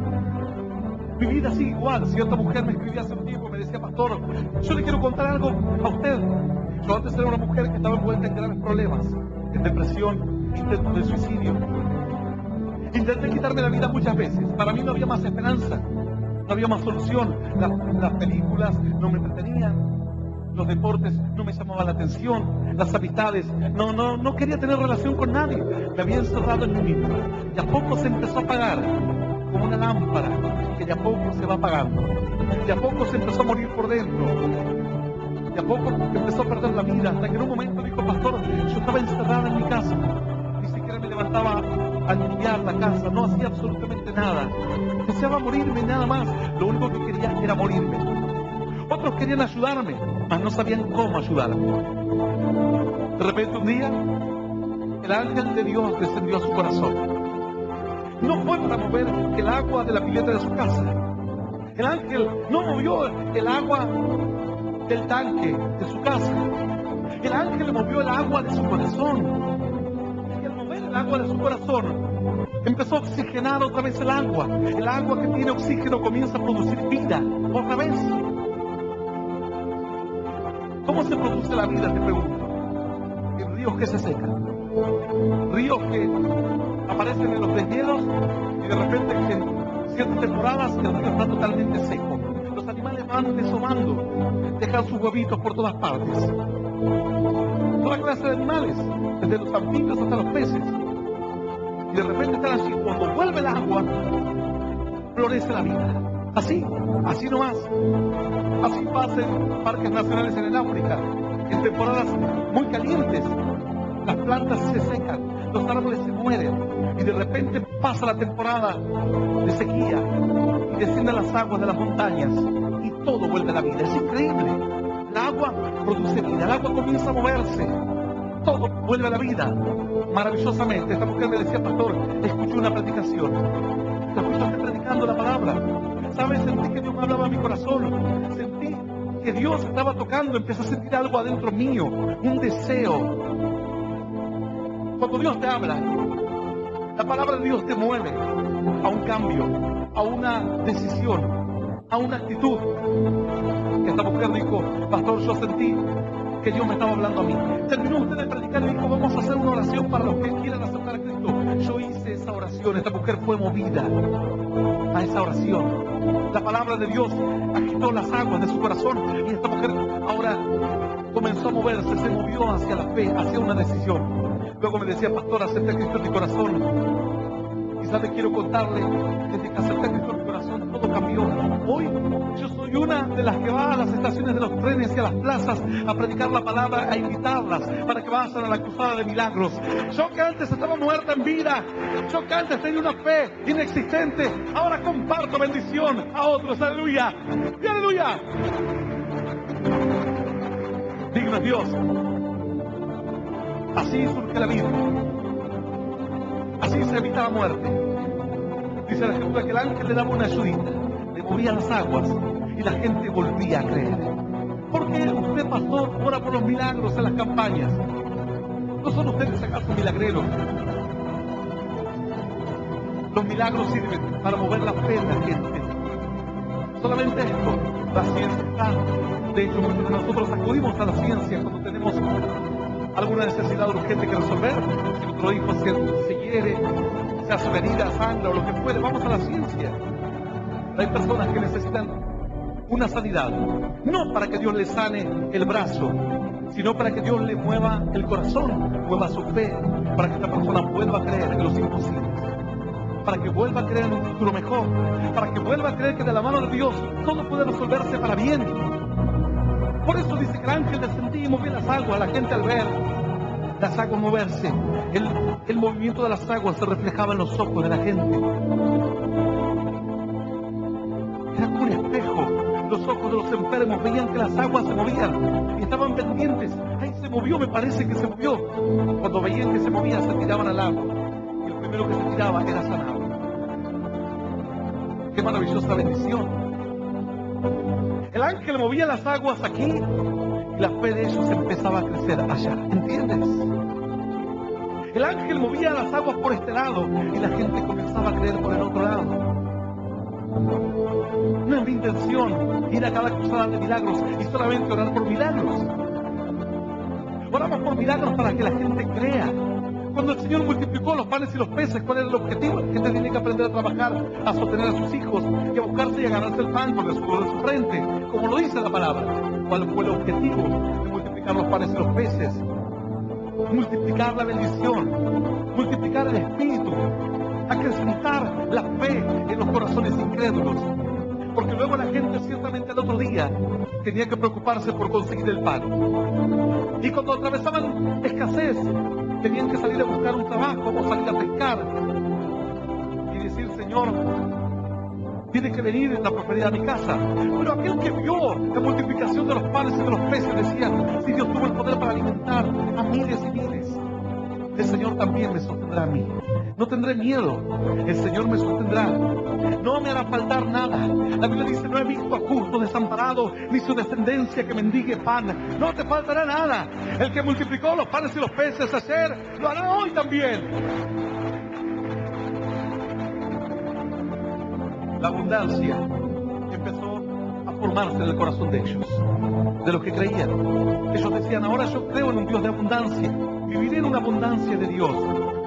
Speaker 2: Mi vida sigue igual. Cierta mujer me escribía hace un tiempo y me decía, pastor, yo le quiero contar algo a usted. Yo antes era una mujer que estaba envuelta en graves problemas, en depresión, intentos de suicidio. Intenté quitarme la vida muchas veces. Para mí no había más esperanza, no había más solución. Las películas no me entretenían, los deportes no me llamaban la atención, las amistades, no quería tener relación con nadie. Me había encerrado en mí mismo. Y a poco se empezó a apagar, como una lámpara que de a poco se va apagando. De a poco se empezó a morir por dentro. De a poco empezó a perder la vida, hasta que en un momento dijo, pastor, yo estaba encerrada en mi casa, ni siquiera me levantaba a limpiar la casa, no hacía absolutamente nada. Deseaba morirme nada más, lo único que quería era morirme. Otros querían ayudarme, mas no sabían cómo ayudarme. De repente un día, el ángel de Dios descendió a su corazón. No fue para mover el agua de la pileta de su casa. El ángel no movió el agua del tanque de su casa. El ángel movió el agua de su corazón. Y al mover el agua de su corazón, empezó a oxigenar otra vez el agua. El agua que tiene oxígeno comienza a producir vida otra vez. ¿Cómo se produce la vida? Te pregunto. En ríos que se secan. Ríos que aparecen en los deshielos y de repente en ciertas temporadas el río está totalmente seco. Los animales van desovando, dejan sus huevitos por todas partes. Toda clase de animales, desde los anfibios hasta los peces. Y de repente están allí. Cuando vuelve el agua, florece la vida. Así nomás. Así pasa en parques nacionales en el África. En temporadas muy calientes, las plantas se secan, los árboles se mueren. Y de repente pasa la temporada de sequía y descienden las aguas de las montañas y todo vuelve a la vida. Es increíble. El agua produce vida, el agua comienza a moverse, todo vuelve a la vida maravillosamente. Esta mujer me decía, pastor, escuché una predicación, te escuchaste predicando la palabra. ¿Sabes? Sentí que Dios me hablaba a mi corazón, sentí que Dios estaba tocando, empecé a sentir algo adentro mío, un deseo. Cuando Dios te habla, la palabra de Dios te mueve a un cambio, a una decisión, a una actitud. Esta mujer dijo, pastor, yo sentí que Dios me estaba hablando a mí. Terminó usted de predicar y dijo, vamos a hacer una oración para los que quieran aceptar a Cristo. Yo hice esa oración, esta mujer fue movida a esa oración. La palabra de Dios agitó las aguas de su corazón y esta mujer ahora comenzó a moverse, se movió hacia la fe, hacia una decisión. Luego me decía, pastor, acepté a Cristo en mi corazón. Quizás te quiero contarle, desde que acepté a Cristo en mi corazón, todo cambió. Hoy yo soy una de las que va a las estaciones de los trenes y a las plazas a predicar la palabra, a invitarlas para que vayan a la cruzada de milagros. Yo que antes estaba muerta en vida, yo que antes tenía una fe inexistente, ahora comparto bendición a otros. Aleluya, y aleluya. Digno es Dios. Así surge la vida. Así se evita la muerte. Dice la Escritura que el ángel le daba una ayudita, le movía las aguas y la gente volvía a creer. ¿Por qué usted, pastor, ora por los milagros en las campañas? ¿No son ustedes acaso milagreros? Los milagros sirven para mover la fe de la gente. Solamente esto, la ciencia está. De hecho, muchos de nosotros acudimos a la ciencia cuando tenemos alguna necesidad urgente que resolver. Si nuestro hijo se hiere, se hace una herida, sangre o lo que fuere, vamos a la ciencia. Hay personas que necesitan una sanidad. No para que Dios le sane el brazo, sino para que Dios le mueva el corazón, mueva su fe, para que esta persona vuelva a creer en los imposibles, para que vuelva a creer en un futuro mejor, para que vuelva a creer que de la mano de Dios todo puede resolverse para bien. Por eso dice que el ángel descendía y movía las aguas. La gente, al ver las aguas moverse, el movimiento de las aguas se reflejaba en los ojos de la gente. Era como un espejo. Los ojos de los enfermos veían que las aguas se movían y estaban pendientes. Ahí se movió, me parece que se movió. Cuando veían que se movía, se tiraban al agua, y el primero que se tiraba era sanado. Qué maravillosa bendición. El ángel movía las aguas aquí y la fe de ellos empezaba a crecer allá. ¿Entiendes? El ángel movía las aguas por este lado y la gente comenzaba a creer por el otro lado. No es mi intención ir a cada cruzada de milagros y solamente orar por milagros. Oramos por milagros para que la gente crea. Cuando el Señor multiplicó los panes y los peces, ¿cuál era el objetivo? La gente tiene que aprender a trabajar, a sostener a sus hijos y a buscarse y a ganarse el pan con el sudor de su frente, como lo dice la palabra. ¿Cuál fue el objetivo de multiplicar los panes y los peces? Multiplicar la bendición, multiplicar el espíritu, acrecentar la fe en los corazones incrédulos. Porque luego la gente ciertamente al otro día tenía que preocuparse por conseguir el pan. Y cuando atravesaban escasez, tenían que salir a buscar un trabajo o salir a pescar y decir: Señor, tiene que venir la prosperidad a mi casa. Pero aquel que vio la multiplicación de los panes y de los peces decía: si Dios tuvo el poder para alimentar a miles y miles, el Señor también me sostendrá a mí. No tendré miedo, el Señor me sostendrá. No me hará faltar nada. La Biblia dice: no he visto a justo desamparado, ni su descendencia que mendigue pan. No te faltará nada. El que multiplicó los panes y los peces ayer, lo hará hoy también. La abundancia empezó a formarse en el corazón de ellos, de los que creían. Ellos decían: ahora yo creo en un Dios de abundancia, viviré en una abundancia de Dios.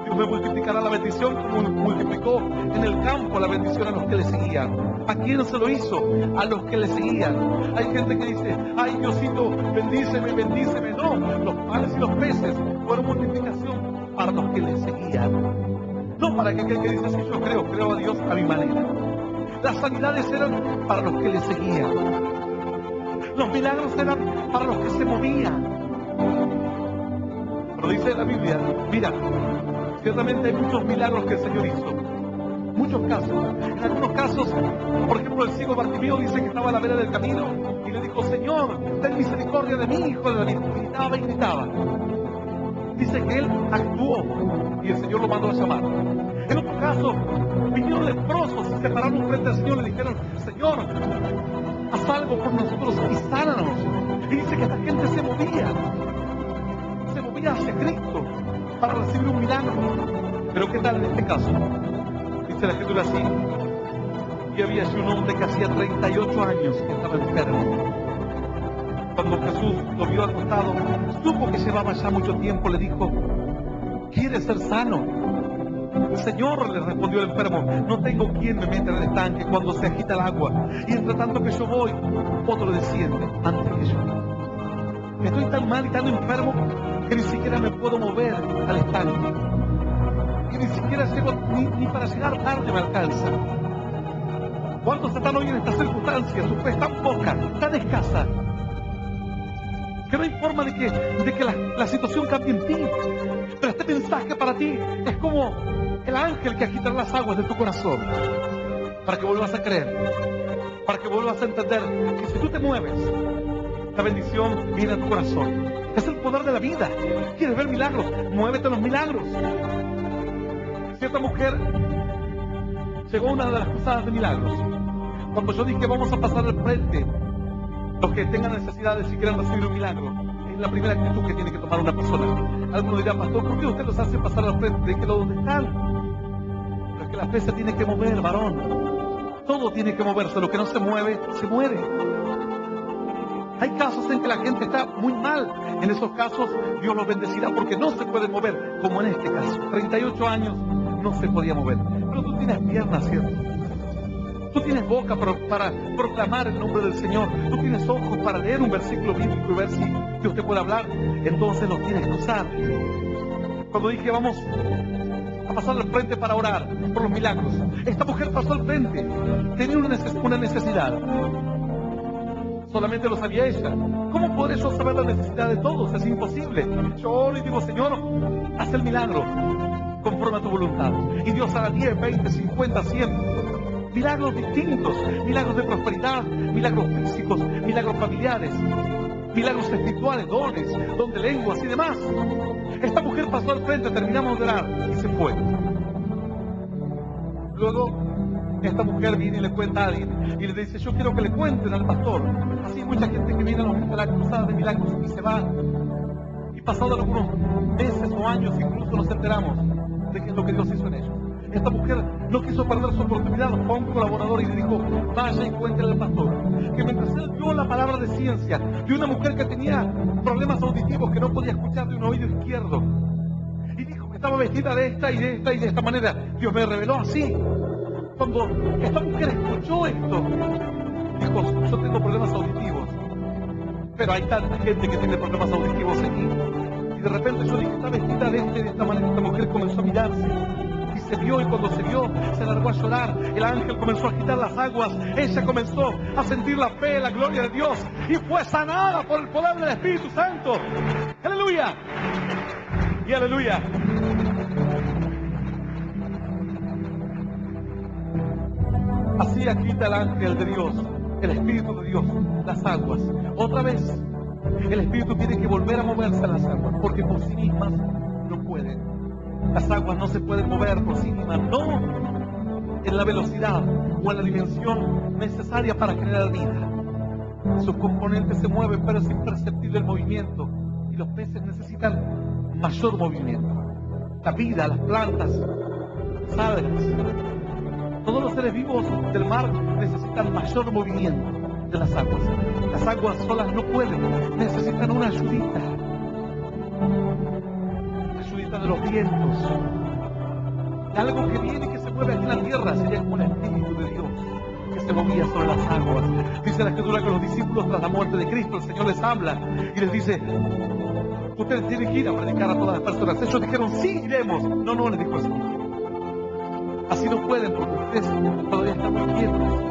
Speaker 2: Dios me multiplicará la bendición como multiplicó en el campo la bendición a los que le seguían. ¿A quién se lo hizo? A los que le seguían. Hay gente que dice: ay Diosito, bendíceme, bendíceme. No, los panes y los peces fueron multiplicación para los que le seguían. No para aquel que dice: sí, yo creo a Dios a mi manera. Las sanidades eran para los que le seguían. Los milagros eran para los que se movían. Pero dice la Biblia, mira, ciertamente hay muchos milagros que el Señor hizo. Muchos casos. En algunos casos, por ejemplo, el ciego Bartimeo dice que estaba a la vera del camino y le dijo: Señor, ten misericordia de mí, hijo de David. Gritaba y gritaba. Dice que él actuó y el Señor lo mandó a llamar. En otro caso, vinieron leprosos y se pararon frente al Señor y le dijeron: Señor, haz algo por nosotros y sánanos. Y dice que esta gente se movía hacia Cristo para recibir un milagro. Pero ¿qué tal en este caso? Dice la Escritura así: y había allí un hombre que hacía 38 años que estaba enfermo. Cuando Jesús lo vio acostado, supo que llevaba ya mucho tiempo, le dijo: ¿quieres ser sano? Señor, le respondió el enfermo, no tengo quien me meta en el estanque cuando se agita el agua, y entre tanto que yo voy, otro desciende antes que yo. Estoy tan mal y tan enfermo que ni siquiera me puedo mover al estanque, y ni siquiera llego, ni para llegar tarde me alcanza. ¿Cuántos están hoy en estas circunstancias? Su fe es tan poca, tan escasa, que no hay forma de que la situación cambie en ti. Pero este mensaje para ti es como el ángel que agitará las aguas de tu corazón, para que vuelvas a creer, para que vuelvas a entender que si tú te mueves, la bendición viene a tu corazón. Es el poder de la vida. ¿Quieres ver milagros? Muévete en los milagros. Cierta mujer llegó a una de las cruzadas de milagros. Cuando yo dije: vamos a pasar al frente, los que tengan necesidades y quieran recibir un milagro, es la primera actitud que tiene que tomar una persona. Alguno dirá: pastor, ¿por qué usted los hace pasar al frente? ¿De que dónde están? Pero es que la fe se tiene que mover, varón. Todo tiene que moverse. Lo que no se mueve, se muere. Hay casos en que la gente está muy mal. En esos casos Dios los bendecirá porque no se pueden mover, como en este caso. 38 años no se podía mover. Pero tú tienes piernas, ¿cierto? Tú tienes boca para proclamar el nombre del Señor. Tú tienes ojos para leer un versículo bíblico y ver si Dios te puede hablar. Entonces los tienes que usar. Cuando dije vamos a pasar al frente para orar por los milagros, esta mujer pasó al frente. Tenía una necesidad. Solamente lo sabía ella. ¿Cómo podré yo saber la necesidad de todos? Es imposible. Yo oro y digo, Señor, haz el milagro conforme a tu voluntad. Y Dios hará 10, 20, 50, 100 milagros distintos, milagros de prosperidad, milagros físicos, milagros familiares, milagros espirituales, dones de lenguas y demás. Esta mujer pasó al frente, terminamos de orar y se fue. Luego, esta mujer viene y le cuenta a alguien y le dice, yo quiero que le cuenten al pastor. Así hay mucha gente que viene a la cruzada de milagros y se va. Y pasado algunos meses o años incluso nos enteramos de qué es lo que Dios hizo en ellos. Esta mujer no quiso perder su oportunidad, fue a un colaborador y le dijo, vaya y cuéntele al pastor que mientras él vio la palabra de ciencia de una mujer que tenía problemas auditivos, que no podía escuchar de un oído izquierdo, y dijo que estaba vestida de esta y de esta y de esta manera, Dios me reveló así. Cuando esta mujer escuchó esto, dijo, yo tengo problemas auditivos, pero hay tanta gente que tiene problemas auditivos aquí. Y de repente yo dije, está vestida de esta manera. Esta mujer comenzó a mirarse y se vio, y cuando se vio se largó a llorar. El ángel comenzó a agitar las aguas, ella comenzó a sentir la fe, la gloria de Dios, y fue sanada por el poder del Espíritu Santo. ¡Aleluya! Y aleluya. Así agita el ángel de Dios, el Espíritu de Dios, las aguas. Otra vez, el Espíritu tiene que volver a moverse a las aguas, porque por sí mismas no pueden. Las aguas no se pueden mover por sí mismas, no en la velocidad o en la dimensión necesaria para generar vida. Sus componentes se mueven, pero es imperceptible el movimiento, y los peces necesitan mayor movimiento. La vida, las plantas, las algas, todos los seres vivos del mar necesitan mayor movimiento de las aguas. Las aguas solas no pueden, necesitan una ayudita. Ayudita de los vientos. Algo que viene y que se mueve aquí en la tierra, sería como un Espíritu de Dios que se movía sobre las aguas. Dice la Escritura que los discípulos, tras la muerte de Cristo, el Señor les habla y les dice, ustedes tienen que ir a predicar a todas las personas. Ellos dijeron, sí, iremos. No les dijo eso. Así no pueden, porque ustedes todavía están muy viejos.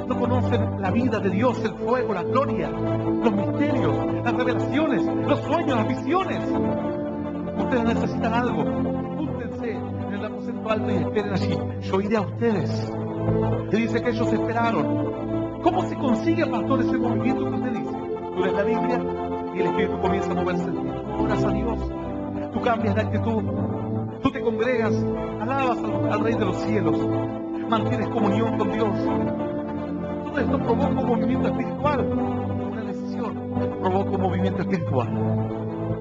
Speaker 2: No conocen la vida de Dios, el fuego, la gloria, los misterios, las revelaciones, los sueños, las visiones. Ustedes necesitan algo. Júntense en el aposento alto y esperen allí. Yo iré a ustedes. Y dice que ellos esperaron. ¿Cómo se consigue, pastor, ese movimiento que usted dice? Tú lees la Biblia y el Espíritu comienza a moverse en ti. Tú oras a Dios. Tú cambias de actitud. Tú te congregas, alabas al Rey de los cielos, mantienes comunión con Dios. Todo esto provoca un movimiento espiritual, una decisión, provoca un movimiento espiritual.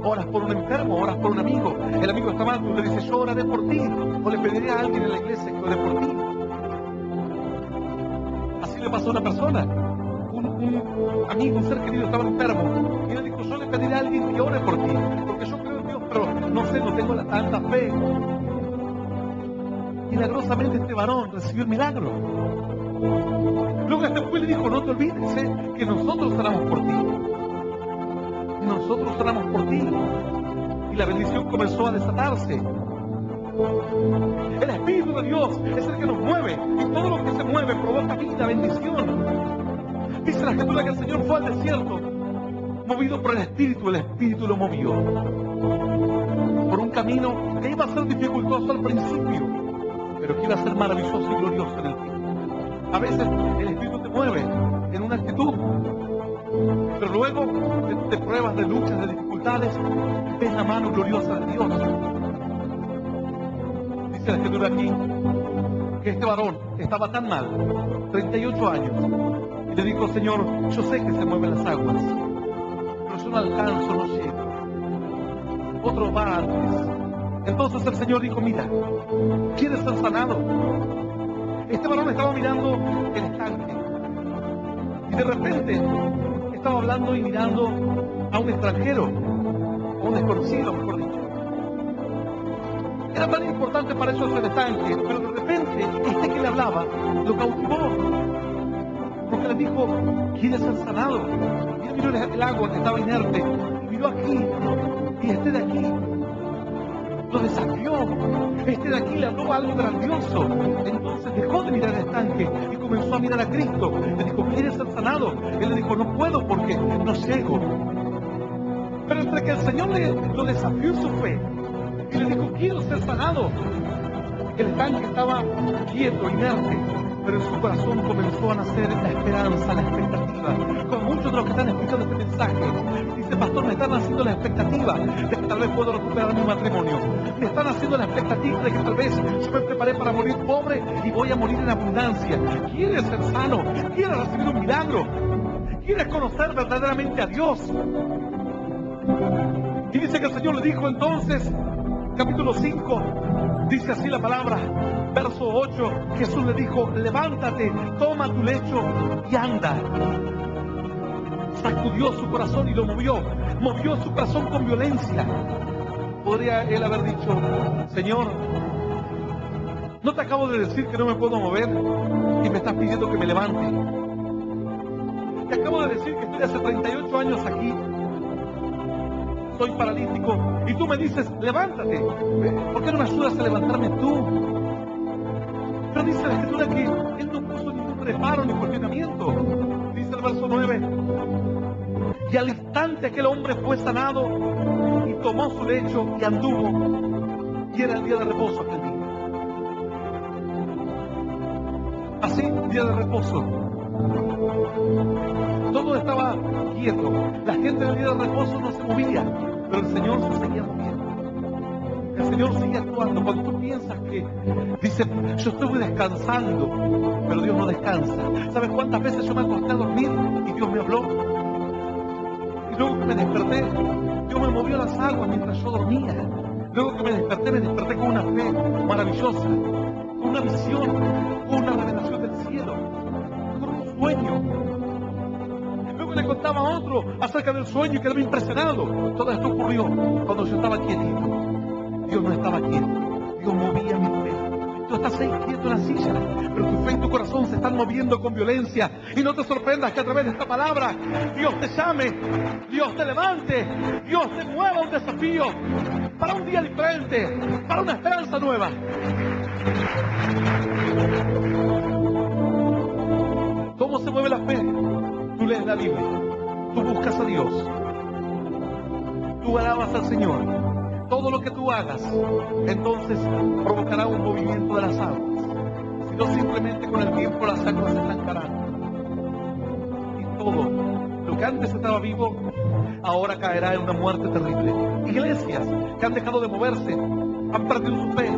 Speaker 2: Oras por un enfermo, oras por un amigo, el amigo está mal, tú le dices, yo oraré por ti, o le pediré a alguien en la iglesia que ore por ti. Así le pasó a una persona, un amigo, un ser querido estaba enfermo, y él dijo, yo le pediré a alguien que ore por ti, porque yo creo en Dios, pero no sé, no tengo tanta fe. Milagrosamente este varón recibió el milagro. Luego este fue y le dijo, no te olvides que nosotros oramos por ti. Nosotros oramos por ti. Y la bendición comenzó a desatarse. El Espíritu de Dios es el que nos mueve, y todo lo que se mueve provoca vida, bendición. Dice la Escritura que el Señor fue al desierto, movido por el Espíritu lo movió. Por un camino que iba a ser dificultoso al principio, pero que iba a ser maravilloso y glorioso en el fin. A veces el Espíritu te mueve en una actitud, pero luego de pruebas, de luchas, de dificultades, ves la mano gloriosa de Dios. Dice la Escritura aquí que este varón estaba tan mal, 38 años, y le dijo, Señor, yo sé que se mueven las aguas, pero yo no alcanzo, no llego. Otro va antes. Entonces el Señor dijo, mira, ¿quieres ser sanado? Este varón estaba mirando el estanque, y de repente estaba hablando y mirando a un extranjero, a un desconocido, mejor dicho. Era tan importante para ellos el estanque, pero de repente este que le hablaba lo cautivó. que les dijo, ¿quieres ser sanado? Y miró el agua que estaba inerte, y miró aquí, y este de aquí lo desafió. Este de aquí le habló algo grandioso. Entonces dejó de mirar el estanque y comenzó a mirar a Cristo. Le dijo, ¿quieres ser sanado? Él le dijo, no puedo porque no llego. Pero entre que el Señor lo desafió en su fe y le dijo, quiero ser sanado, el estanque estaba quieto, inerte, pero en su corazón comenzó a nacer la esperanza, la expectativa. Como muchos de los que están escuchando este mensaje, dice, pastor, me están haciendo la expectativa de que tal vez puedo recuperar mi matrimonio. Me están haciendo la expectativa de que tal vez yo me preparé para morir pobre y voy a morir en abundancia. ¿Quieres ser sano? ¿Quieres recibir un milagro? ¿Quieres conocer verdaderamente a Dios? Y dice que el Señor le dijo entonces, capítulo 5, dice así la palabra, verso 8, Jesús le dijo, levántate, toma tu lecho y anda. Sacudió su corazón y lo movió su corazón con violencia. Podría él haber dicho, Señor, ¿no te acabo de decir que no me puedo mover y me estás pidiendo que me levante? Te acabo de decir que estoy hace 38 años aquí, soy paralítico, y tú me dices, levántate. ¿Por qué no me ayudas a levantarme tú? Pero dice la Escritura que él no puso ningún reparo ni cuestionamiento. Dice el verso 9, y al instante aquel hombre fue sanado y tomó su lecho y anduvo, y era el día de reposo aquel día. Así, día de reposo. Todo estaba quieto. La gente del día de reposo no se movía, pero el Señor se seguía moviendo. El Señor sigue actuando. Cuando tú piensas que dice, yo estuve descansando, pero Dios no descansa. ¿Sabes cuántas veces yo me acosté a dormir y Dios me habló? Y luego que me desperté, Dios me movió las aguas mientras yo dormía. Luego que me desperté con una fe maravillosa, con una visión, con una revelación del cielo, con un sueño. Luego le contaba a otro acerca del sueño y quedaba impresionado. Todo esto ocurrió cuando yo estaba quietito. Dios no estaba quieto, Dios movía mi fe. Tú estás ahí quieto en la silla, pero tu fe y tu corazón se están moviendo con violencia. Y no te sorprendas que a través de esta palabra Dios te llame, Dios te levante, Dios te mueva un desafío para un día diferente, para una esperanza nueva. ¿Cómo se mueve la fe? Tú lees la Biblia, tú buscas a Dios, tú alabas al Señor. Todo lo que tú hagas, entonces provocará un movimiento de las aguas. Si no, simplemente con el tiempo las aguas se estancarán. Y todo lo que antes estaba vivo, ahora caerá en una muerte terrible. Iglesias que han dejado de moverse, han perdido su fe.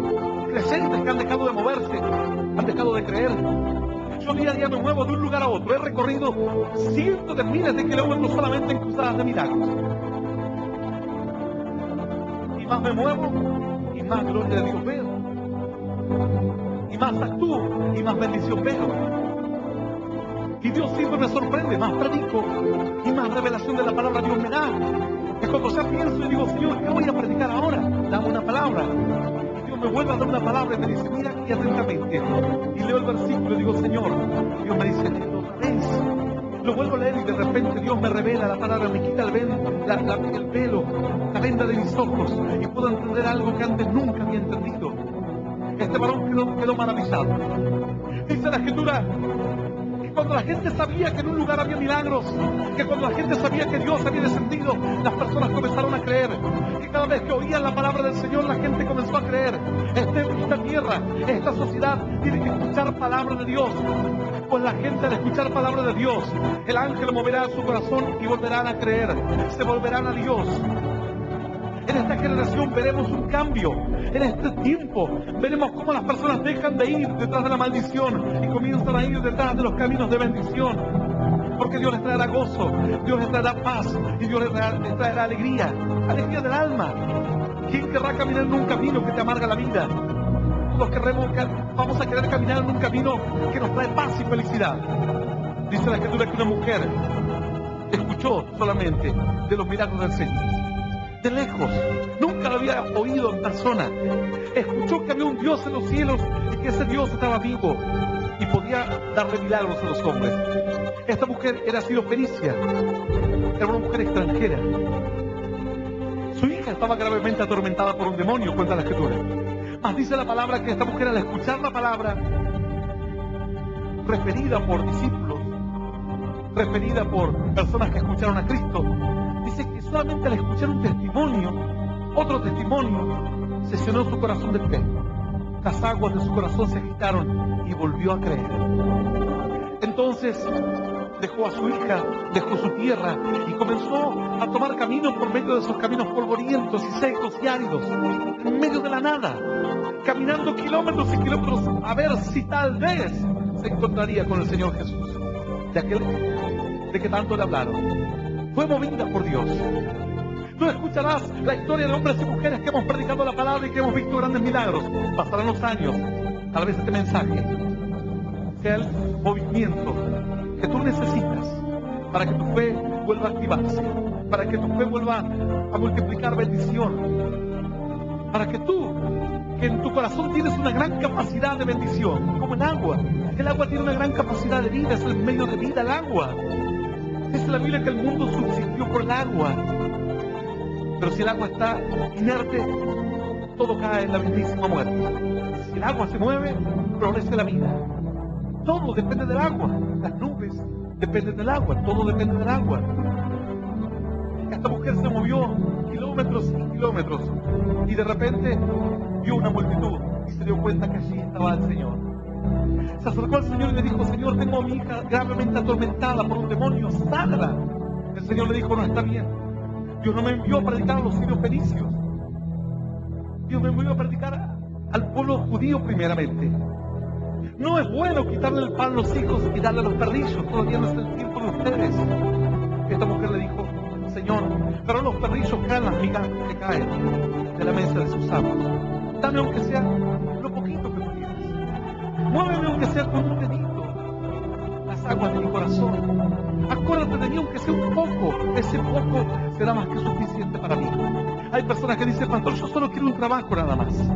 Speaker 2: Creyentes que han dejado de moverse, han dejado de creer. Yo día a día me muevo de un lugar a otro. He recorrido cientos de miles de kilómetros solamente en cruzadas de milagros. Más me muevo y más gloria de Dios veo, y más actúo y más bendición veo, y Dios siempre me sorprende, más predico y más revelación de la palabra Dios me da. Y cuando ya pienso y digo, Señor, ¿qué voy a predicar ahora? Dame una palabra, y Dios me vuelve a dar una palabra y me dice, mira aquí atentamente, y leo el versículo y digo, Señor, Dios me dice, otra vez. Lo vuelvo a leer y de repente Dios me revela la palabra, me quita el velo, la venda de mis ojos, y puedo entender algo que antes nunca había entendido. Este varón quedó maravillado. Dice la Escritura que cuando la gente sabía que en un lugar había milagros, que cuando la gente sabía que Dios había descendido, las personas comenzaron a creer. Que cada vez que oían la palabra del Señor, la gente comenzó a creer. Esta tierra, esta sociedad tiene que escuchar palabra de Dios. Pues la gente al escuchar palabra de Dios, el ángel moverá su corazón y volverán a creer, se volverán a Dios. En esta generación veremos un cambio. En este tiempo veremos cómo las personas dejan de ir detrás de la maldición y comienzan a ir detrás de los caminos de bendición. Porque Dios les traerá gozo, Dios les traerá paz y Dios les traerá alegría, alegría del alma. ¿Quién querrá caminar en un camino que te amarga la vida? Vamos a querer caminar en un camino que nos trae paz y felicidad. Dice la Escritura que una mujer escuchó solamente de los milagros del Señor. De lejos, nunca lo había oído en persona. Escuchó que había un Dios en los cielos y que ese Dios estaba vivo y podía darle milagros a los hombres. Esta mujer era sirofenicia, era una mujer extranjera. Su hija estaba gravemente atormentada por un demonio, cuenta la Escritura. Mas dice la palabra que esta mujer, al escuchar la palabra referida por discípulos, referida por personas que escucharon a Cristo, dice que solamente al escuchar un testimonio, otro testimonio, se llenó su corazón de fe. Las aguas de su corazón se agitaron y volvió a creer. Entonces dejó a su hija, dejó su tierra y comenzó a tomar camino por medio de esos caminos polvorientos y secos y áridos, en medio de la nada, caminando kilómetros y kilómetros a ver si tal vez se encontraría con el Señor Jesús, de que tanto le hablaron. Fue movida por Dios. Tú escucharás la historia de hombres y mujeres que hemos predicado la palabra y que hemos visto grandes milagros. Pasarán los años, tal vez este mensaje sea el movimiento que tú necesitas para que tu fe vuelva a activarse, para que tu fe vuelva a multiplicar bendición, para que tú, que en tu corazón tienes una gran capacidad de bendición, como el agua tiene una gran capacidad de vida, es el medio de vida, el agua. Dice la Biblia que el mundo subsistió por el agua, pero si el agua está inerte, todo cae en la mismísima muerte. Si el agua se mueve, progresa la vida. Todo depende del agua. Las nubes dependen del agua. Todo depende del agua. Esta mujer se movió kilómetros y kilómetros y de repente vio una multitud y se dio cuenta que allí estaba el Señor. Se acercó al Señor y le dijo: Señor, tengo a mi hija gravemente atormentada por un demonio, sánala. El Señor le dijo: no, está bien. Dios no me envió a predicar a los sirios-fenicios. Dios me envió a predicar al pueblo judío primeramente. No es bueno quitarle el pan a los hijos y darle a los perrillos. Todavía no es el tiempo de ustedes. Esta mujer le dijo: Señor, pero los perrillos caen las migajas que caen de la mesa de sus amos. Dame aunque sea lo poquito que tú tienes. Muéveme aunque sea con un dedito las aguas de mi corazón. Acuérdate de mí aunque sea un poco. Ese poco será más que suficiente para mí. Hay personas que dicen: pastor, yo solo quiero un trabajo nada más.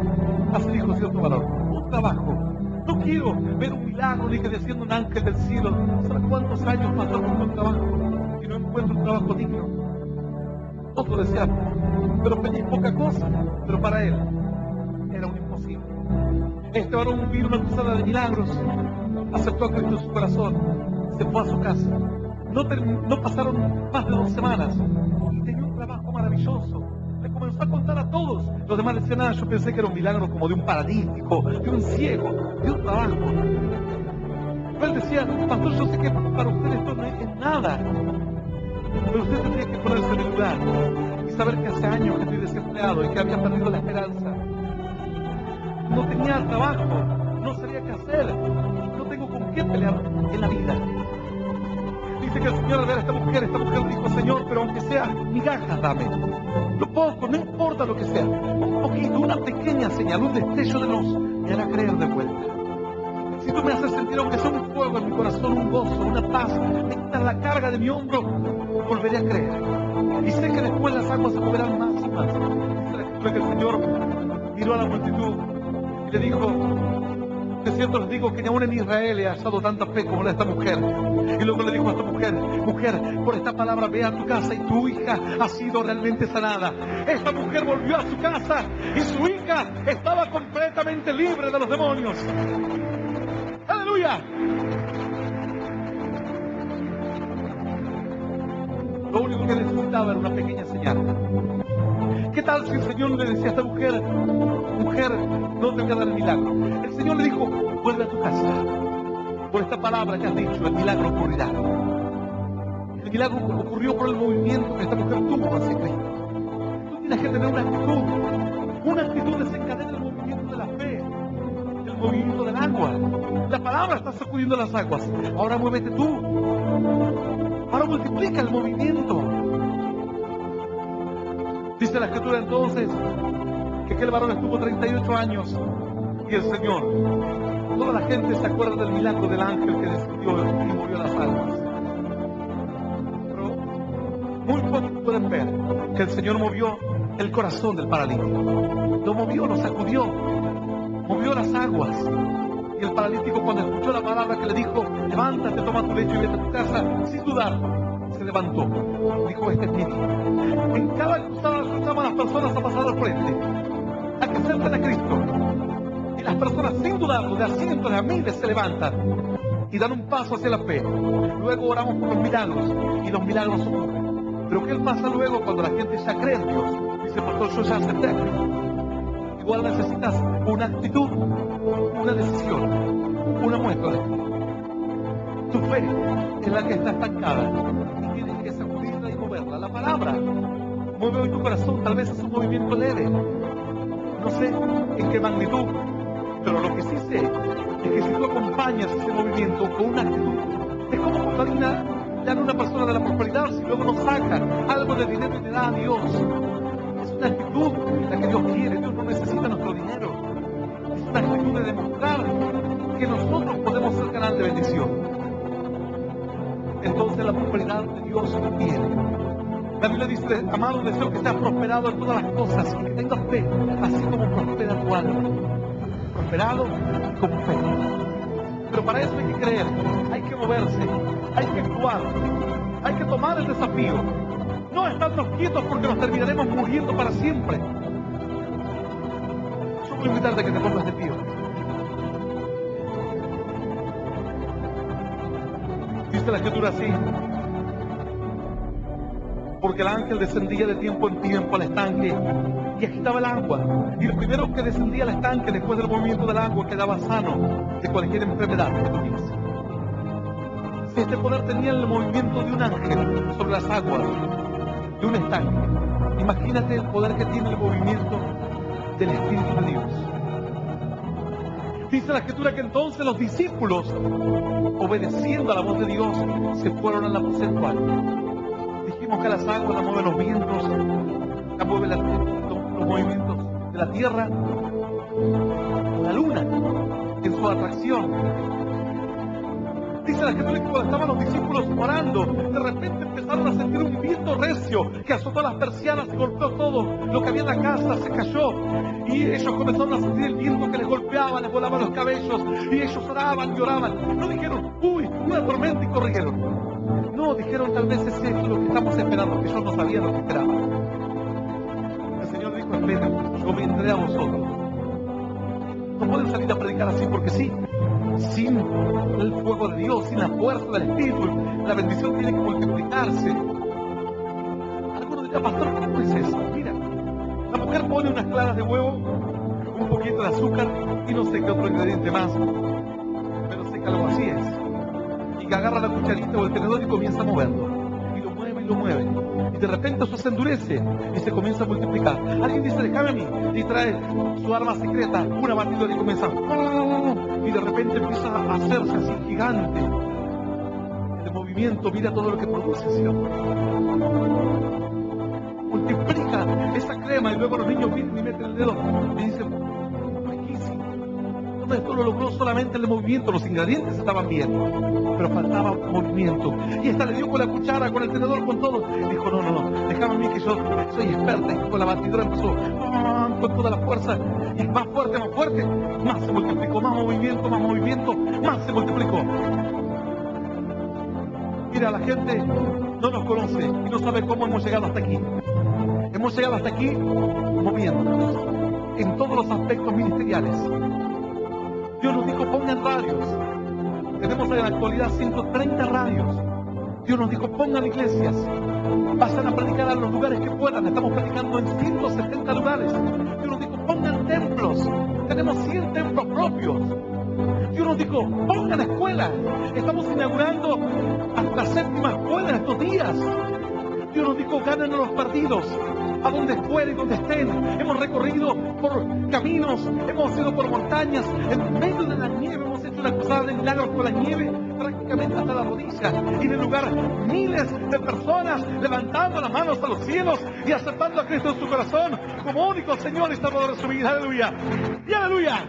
Speaker 2: Así dijo cierto varón: un trabajo. No quiero ver un milagro ni que descienda un ángel del cielo. ¿Sabes cuántos años pasó buscando un trabajo y no encuentro un trabajo digno? Otro decía, pero pedí poca cosa, pero para él era un imposible. Este varón vino una cruzada de milagros, aceptó a Cristo en su corazón, se fue a su casa. No pasaron más de 2 semanas y tenía un trabajo maravilloso. Le comenzó a contar a todos. Los demás decían: nada, yo pensé que era un milagro como de un paralítico, de un ciego, de un trabajo. Pero él decía: pastor, yo sé que para usted esto no es nada, pero usted tendría que ponerse en el lugar y saber que hace años que estoy desempleado y que había perdido la esperanza. No tenía trabajo, no sabía qué hacer, no tengo con qué pelear en la vida. Dice que el Señor, al ver a esta mujer dijo: Señor, pero aunque sea migajas, dame. Lo poco, no importa lo que sea. Un poquito, una pequeña señal, un destello de luz, me hará creer de vuelta. Si tú me haces sentir aunque sea un fuego en mi corazón, un gozo, una paz, me quitas la carga de mi hombro, volveré a creer. Y sé que después las aguas se moverán más y más. Dice la Escritura que el Señor miró a la multitud y le dijo: de cierto les digo que ni aún en Israel he hallado tanta fe como la de esta mujer. Y luego le dijo a esta mujer: mujer, por esta palabra ve a tu casa y tu hija ha sido realmente sanada. Esta mujer volvió a su casa y su hija estaba completamente libre de los demonios. ¡Aleluya! Lo único que necesitaba era una pequeña señal. ¿Qué tal si el Señor le decía a esta mujer: mujer, no te voy a dar el milagro? El Señor le dijo: vuelve a tu casa. Por esta palabra que has dicho, el milagro ocurrirá. El milagro ocurrió por el movimiento que esta mujer tuvo hacia Cristo. Tú tienes que tener una actitud desencadena el movimiento de la fe, el movimiento del agua. La palabra está sacudiendo las aguas. Ahora muévete tú. Ahora multiplica el movimiento. Dice la Escritura entonces que aquel varón estuvo 38 años y el Señor, toda la gente se acuerda del milagro del ángel que descendió y movió las aguas. Pero muy pocos pueden ver que el Señor movió el corazón del paralítico. Lo movió, lo sacudió. movió las aguas. Y el paralítico, cuando escuchó la palabra que le dijo, levántate, toma tu lecho y vete a tu casa, sin dudar, se levantó. Dijo, este es mi día. En cada cruzada ayudamos a las personas a pasar al frente, a que acepten a Cristo. Y las personas, sin dudarlo, de a cientos, de a miles, se levantan y dan un paso hacia la fe. Luego oramos por los milagros, y los milagros ocurren. Pero ¿qué pasa luego cuando la gente ya cree en Dios? Dice, pastor, yo ya acepté a Cristo. Igual necesitas una actitud, una decisión, una muestra de fe. Tu fe es la que está estancada y tienes que sacudirla y moverla. La palabra mueve hoy tu corazón, tal vez es un movimiento leve, no sé en qué magnitud, pero lo que sí sé es que si tú acompañas ese movimiento con una actitud, es como cuando le dan a una persona de la prosperidad, si luego nos saca algo de dinero y le da a Dios. Es una actitud la que Dios quiere. Dios no necesita nuestro dinero. Es una actitud de demostrar que nosotros podemos ser canal de bendición. Entonces la prosperidad de Dios viene. La Biblia dice, amado, deseo que seas prosperado en todas las cosas y que tengas fe, así como prospera tu alma. Prosperado y con fe. Pero para eso hay que creer, hay que moverse, hay que actuar, hay que tomar el desafío. No estarnos quietos porque nos terminaremos muriendo para siempre. Yo voy a invitarte a que te pongas de pie. Dice la Escritura así: porque el ángel descendía de tiempo en tiempo al estanque y agitaba el agua. Y lo primero que descendía al estanque después del movimiento del agua quedaba sano de cualquier enfermedad que tuviese. Si este poder tenía el movimiento de un ángel sobre las aguas de un estanque, imagínate el poder que tiene el movimiento del Espíritu de Dios. Dice la Escritura que entonces los discípulos, obedeciendo a la voz de Dios, se fueron al aposento alto. Dijimos que las aguas las mueven los vientos, las mueven los movimientos de la tierra, la luna en su atracción. Dice la Escritura que cuando estaban los discípulos orando, de repente empezaron a sentir un viento recio que azotó las persianas y golpeó todo lo que había en la casa, se cayó. Y ellos comenzaron a sentir el viento que les golpeaba, les volaba los cabellos, y ellos oraban y oraban. No dijeron, uy, una tormenta, y corrieron. No, dijeron, tal vez ese es lo que estamos esperando, que ellos no sabían lo que esperaban. El Señor dijo, esperen, yo vendré a vosotros. No pueden salir a predicar así porque sí. Sin el fuego de Dios, sin la fuerza del Espíritu, la bendición tiene que multiplicarse. Algunos dirán, pastor, ¿cómo es eso? Mira, la mujer pone unas claras de huevo, un poquito de azúcar y no sé qué otro ingrediente más, pero sé que algo así es. Y que agarra la cucharita o el tenedor y comienza a moverlo. Y lo mueve y lo mueve. Y de repente eso se endurece y se comienza a multiplicar. Alguien dice, déjame a mí, y trae su arma secreta, una batidora, y comienza. Y de repente empieza a hacerse así gigante. El movimiento, mira todo lo que produce, ¿cierto? Multiplica esa crema y luego los niños vienen y meten el dedo y dicen, riquísimo. Todo esto lo logró solamente el movimiento, los ingredientes estaban bien, pero faltaba movimiento. Y esta le dio con la cuchara, con el tenedor, con todo. Dijo, no, déjame a mí que yo soy experta. Y con la batidora empezó con toda la fuerza. Y más fuerte, más se multiplicó, más movimiento, más se multiplicó. Mira, la gente no nos conoce y no sabe cómo hemos llegado hasta aquí. Hemos llegado hasta aquí moviéndonos en todos los aspectos ministeriales. Dios nos dijo, pongan radios. Tenemos en la actualidad 130 radios. Dios nos dijo, pongan iglesias. Vayan a predicar a los lugares que puedan. Estamos predicando en 170 lugares. Dios nos dijo, pongan templos. Tenemos 100 templos propios. Dios nos dijo, pongan escuelas. Estamos inaugurando hasta la 7ª escuela en estos días. Dios nos dijo, ganen a los partidos, a donde fuera y donde estén. Hemos recorrido por caminos, hemos ido por montañas, en medio de la nieve, hemos hecho una cruzada de milagros con la nieve, prácticamente hasta la rodilla. Y en el lugar, miles de personas levantando las manos a los cielos y aceptando a Cristo en su corazón como único Señor y Salvador de su vida. Aleluya. Y aleluya.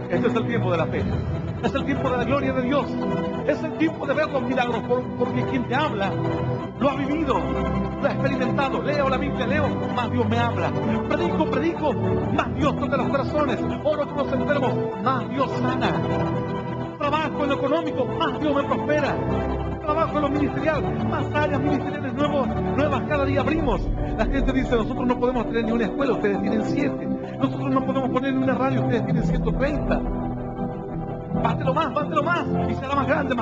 Speaker 2: Este es el tiempo de la fe. Es el tiempo de la gloria de Dios. Es el tiempo de ver los milagros, porque quien te habla lo ha vivido, lo ha experimentado. Leo la Biblia, leo, más Dios me habla. Predico, más Dios toca los corazones. Oro con los enfermos, más Dios sana. Trabajo en lo económico, más Dios me prospera. Trabajo en lo ministerial, más áreas ministeriales nuevas cada día abrimos. La gente dice, nosotros no podemos tener ni una escuela, ustedes tienen 7. Nosotros no podemos poner ni una radio, ustedes tienen 130. Bátelo más, y será más grande.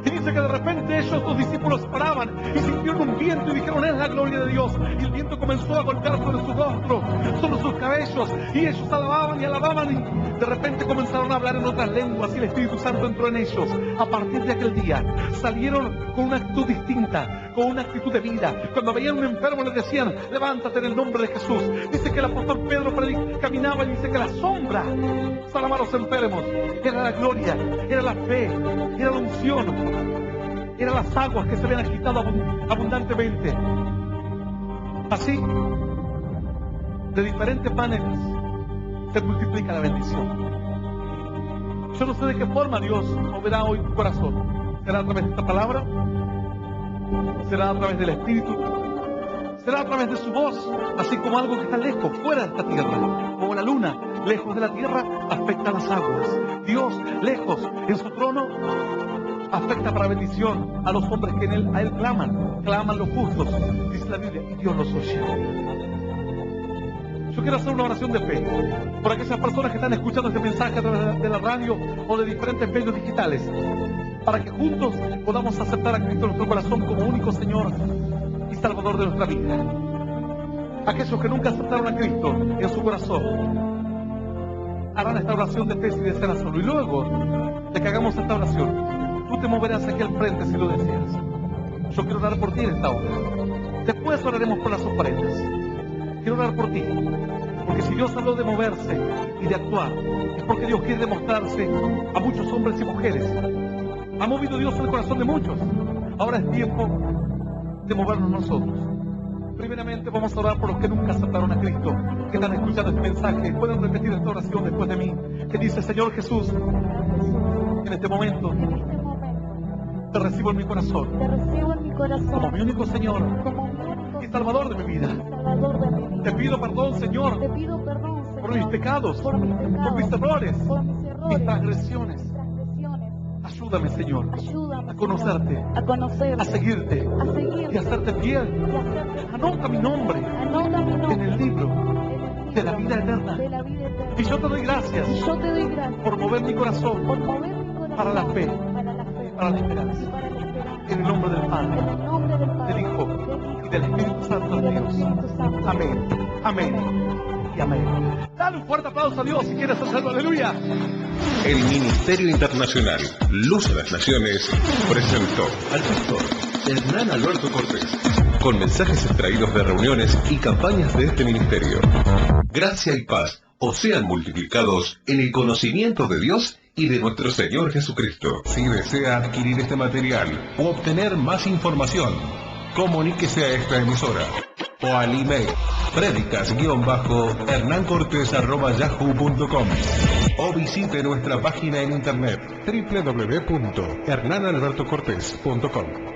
Speaker 2: Y dice que de repente ellos, los discípulos, paraban y sintieron un viento y dijeron, es la gloria de Dios. Y el viento comenzó a golpear sobre su rostro, sobre sus cabellos, y ellos alababan, y de repente comenzaron a hablar en otras lenguas, y el Espíritu Santo entró en ellos. A partir de aquel día salieron con una actitud distinta, con una actitud de vida. Cuando veían a un enfermo les decían, levántate en el nombre de Jesús. Dice que el apóstol Pedro caminaba y dice que la sombra sanaba a los enfermos. Era la gloria, era la fe, era la unción, eran las aguas que se habían agitado abundantemente. Así, de diferentes maneras, se multiplica la bendición. Yo no sé de qué forma Dios moverá hoy tu corazón. ¿Será a través de esta palabra? ¿Será a través del Espíritu? ¿Será a través de su voz? Así como algo que está lejos, fuera de esta tierra, como la luna, lejos de la tierra, afecta las aguas. Dios, lejos, en su trono, afecta para bendición a los hombres que a Él claman los justos, dice la Biblia, y Dios los oye. Yo quiero hacer una oración de fe por aquellas personas que están escuchando este mensaje a través de la radio o de diferentes medios digitales, para que juntos podamos aceptar a Cristo en nuestro corazón como único Señor y Salvador de nuestra vida. Aquellos que nunca aceptaron a Cristo en su corazón harán esta oración de fe si desean hacerlo, y luego de que hagamos esta oración, tú te moverás aquí al frente si lo deseas. Yo quiero orar por ti en esta hora. Después oraremos por las ofrendas. Quiero orar por ti, porque si Dios habló de moverse y de actuar, es porque Dios quiere demostrarse a muchos hombres y mujeres. Ha movido Dios el corazón de muchos. Ahora es tiempo de movernos nosotros. Primeramente vamos a orar por los que nunca aceptaron a Cristo, que están escuchando este mensaje. Pueden repetir esta oración después de mí, que dice: Señor Jesús, en este momento te recibo en mi corazón, como mi único Señor y Salvador de mi vida. Te pido perdón, Señor, por mis pecados, por mis errores, mis transgresiones. Ayúdame, Señor, a conocerte, a seguirte y a hacerte fiel. Anota mi nombre en el libro de la vida eterna. Y yo te doy gracias por mover mi corazón para la fe y para la esperanza. En el nombre del Padre, del Hijo y del Espíritu Santo de Dios. Amén, amén y amén. Dale un fuerte aplauso a Dios si quieres hacerlo. Aleluya.
Speaker 1: El Ministerio Internacional Luz a las Naciones presentó al pastor Hernán Alberto Cortés con mensajes extraídos de reuniones y campañas de este ministerio. Gracia y paz os sean multiplicados en el conocimiento de Dios y de nuestro Señor Jesucristo. Si desea adquirir este material o obtener más información, comuníquese a esta emisora o al email predicas-hernancortes@yahoo.com o visite nuestra página en internet www.hernanalbertocortes.com.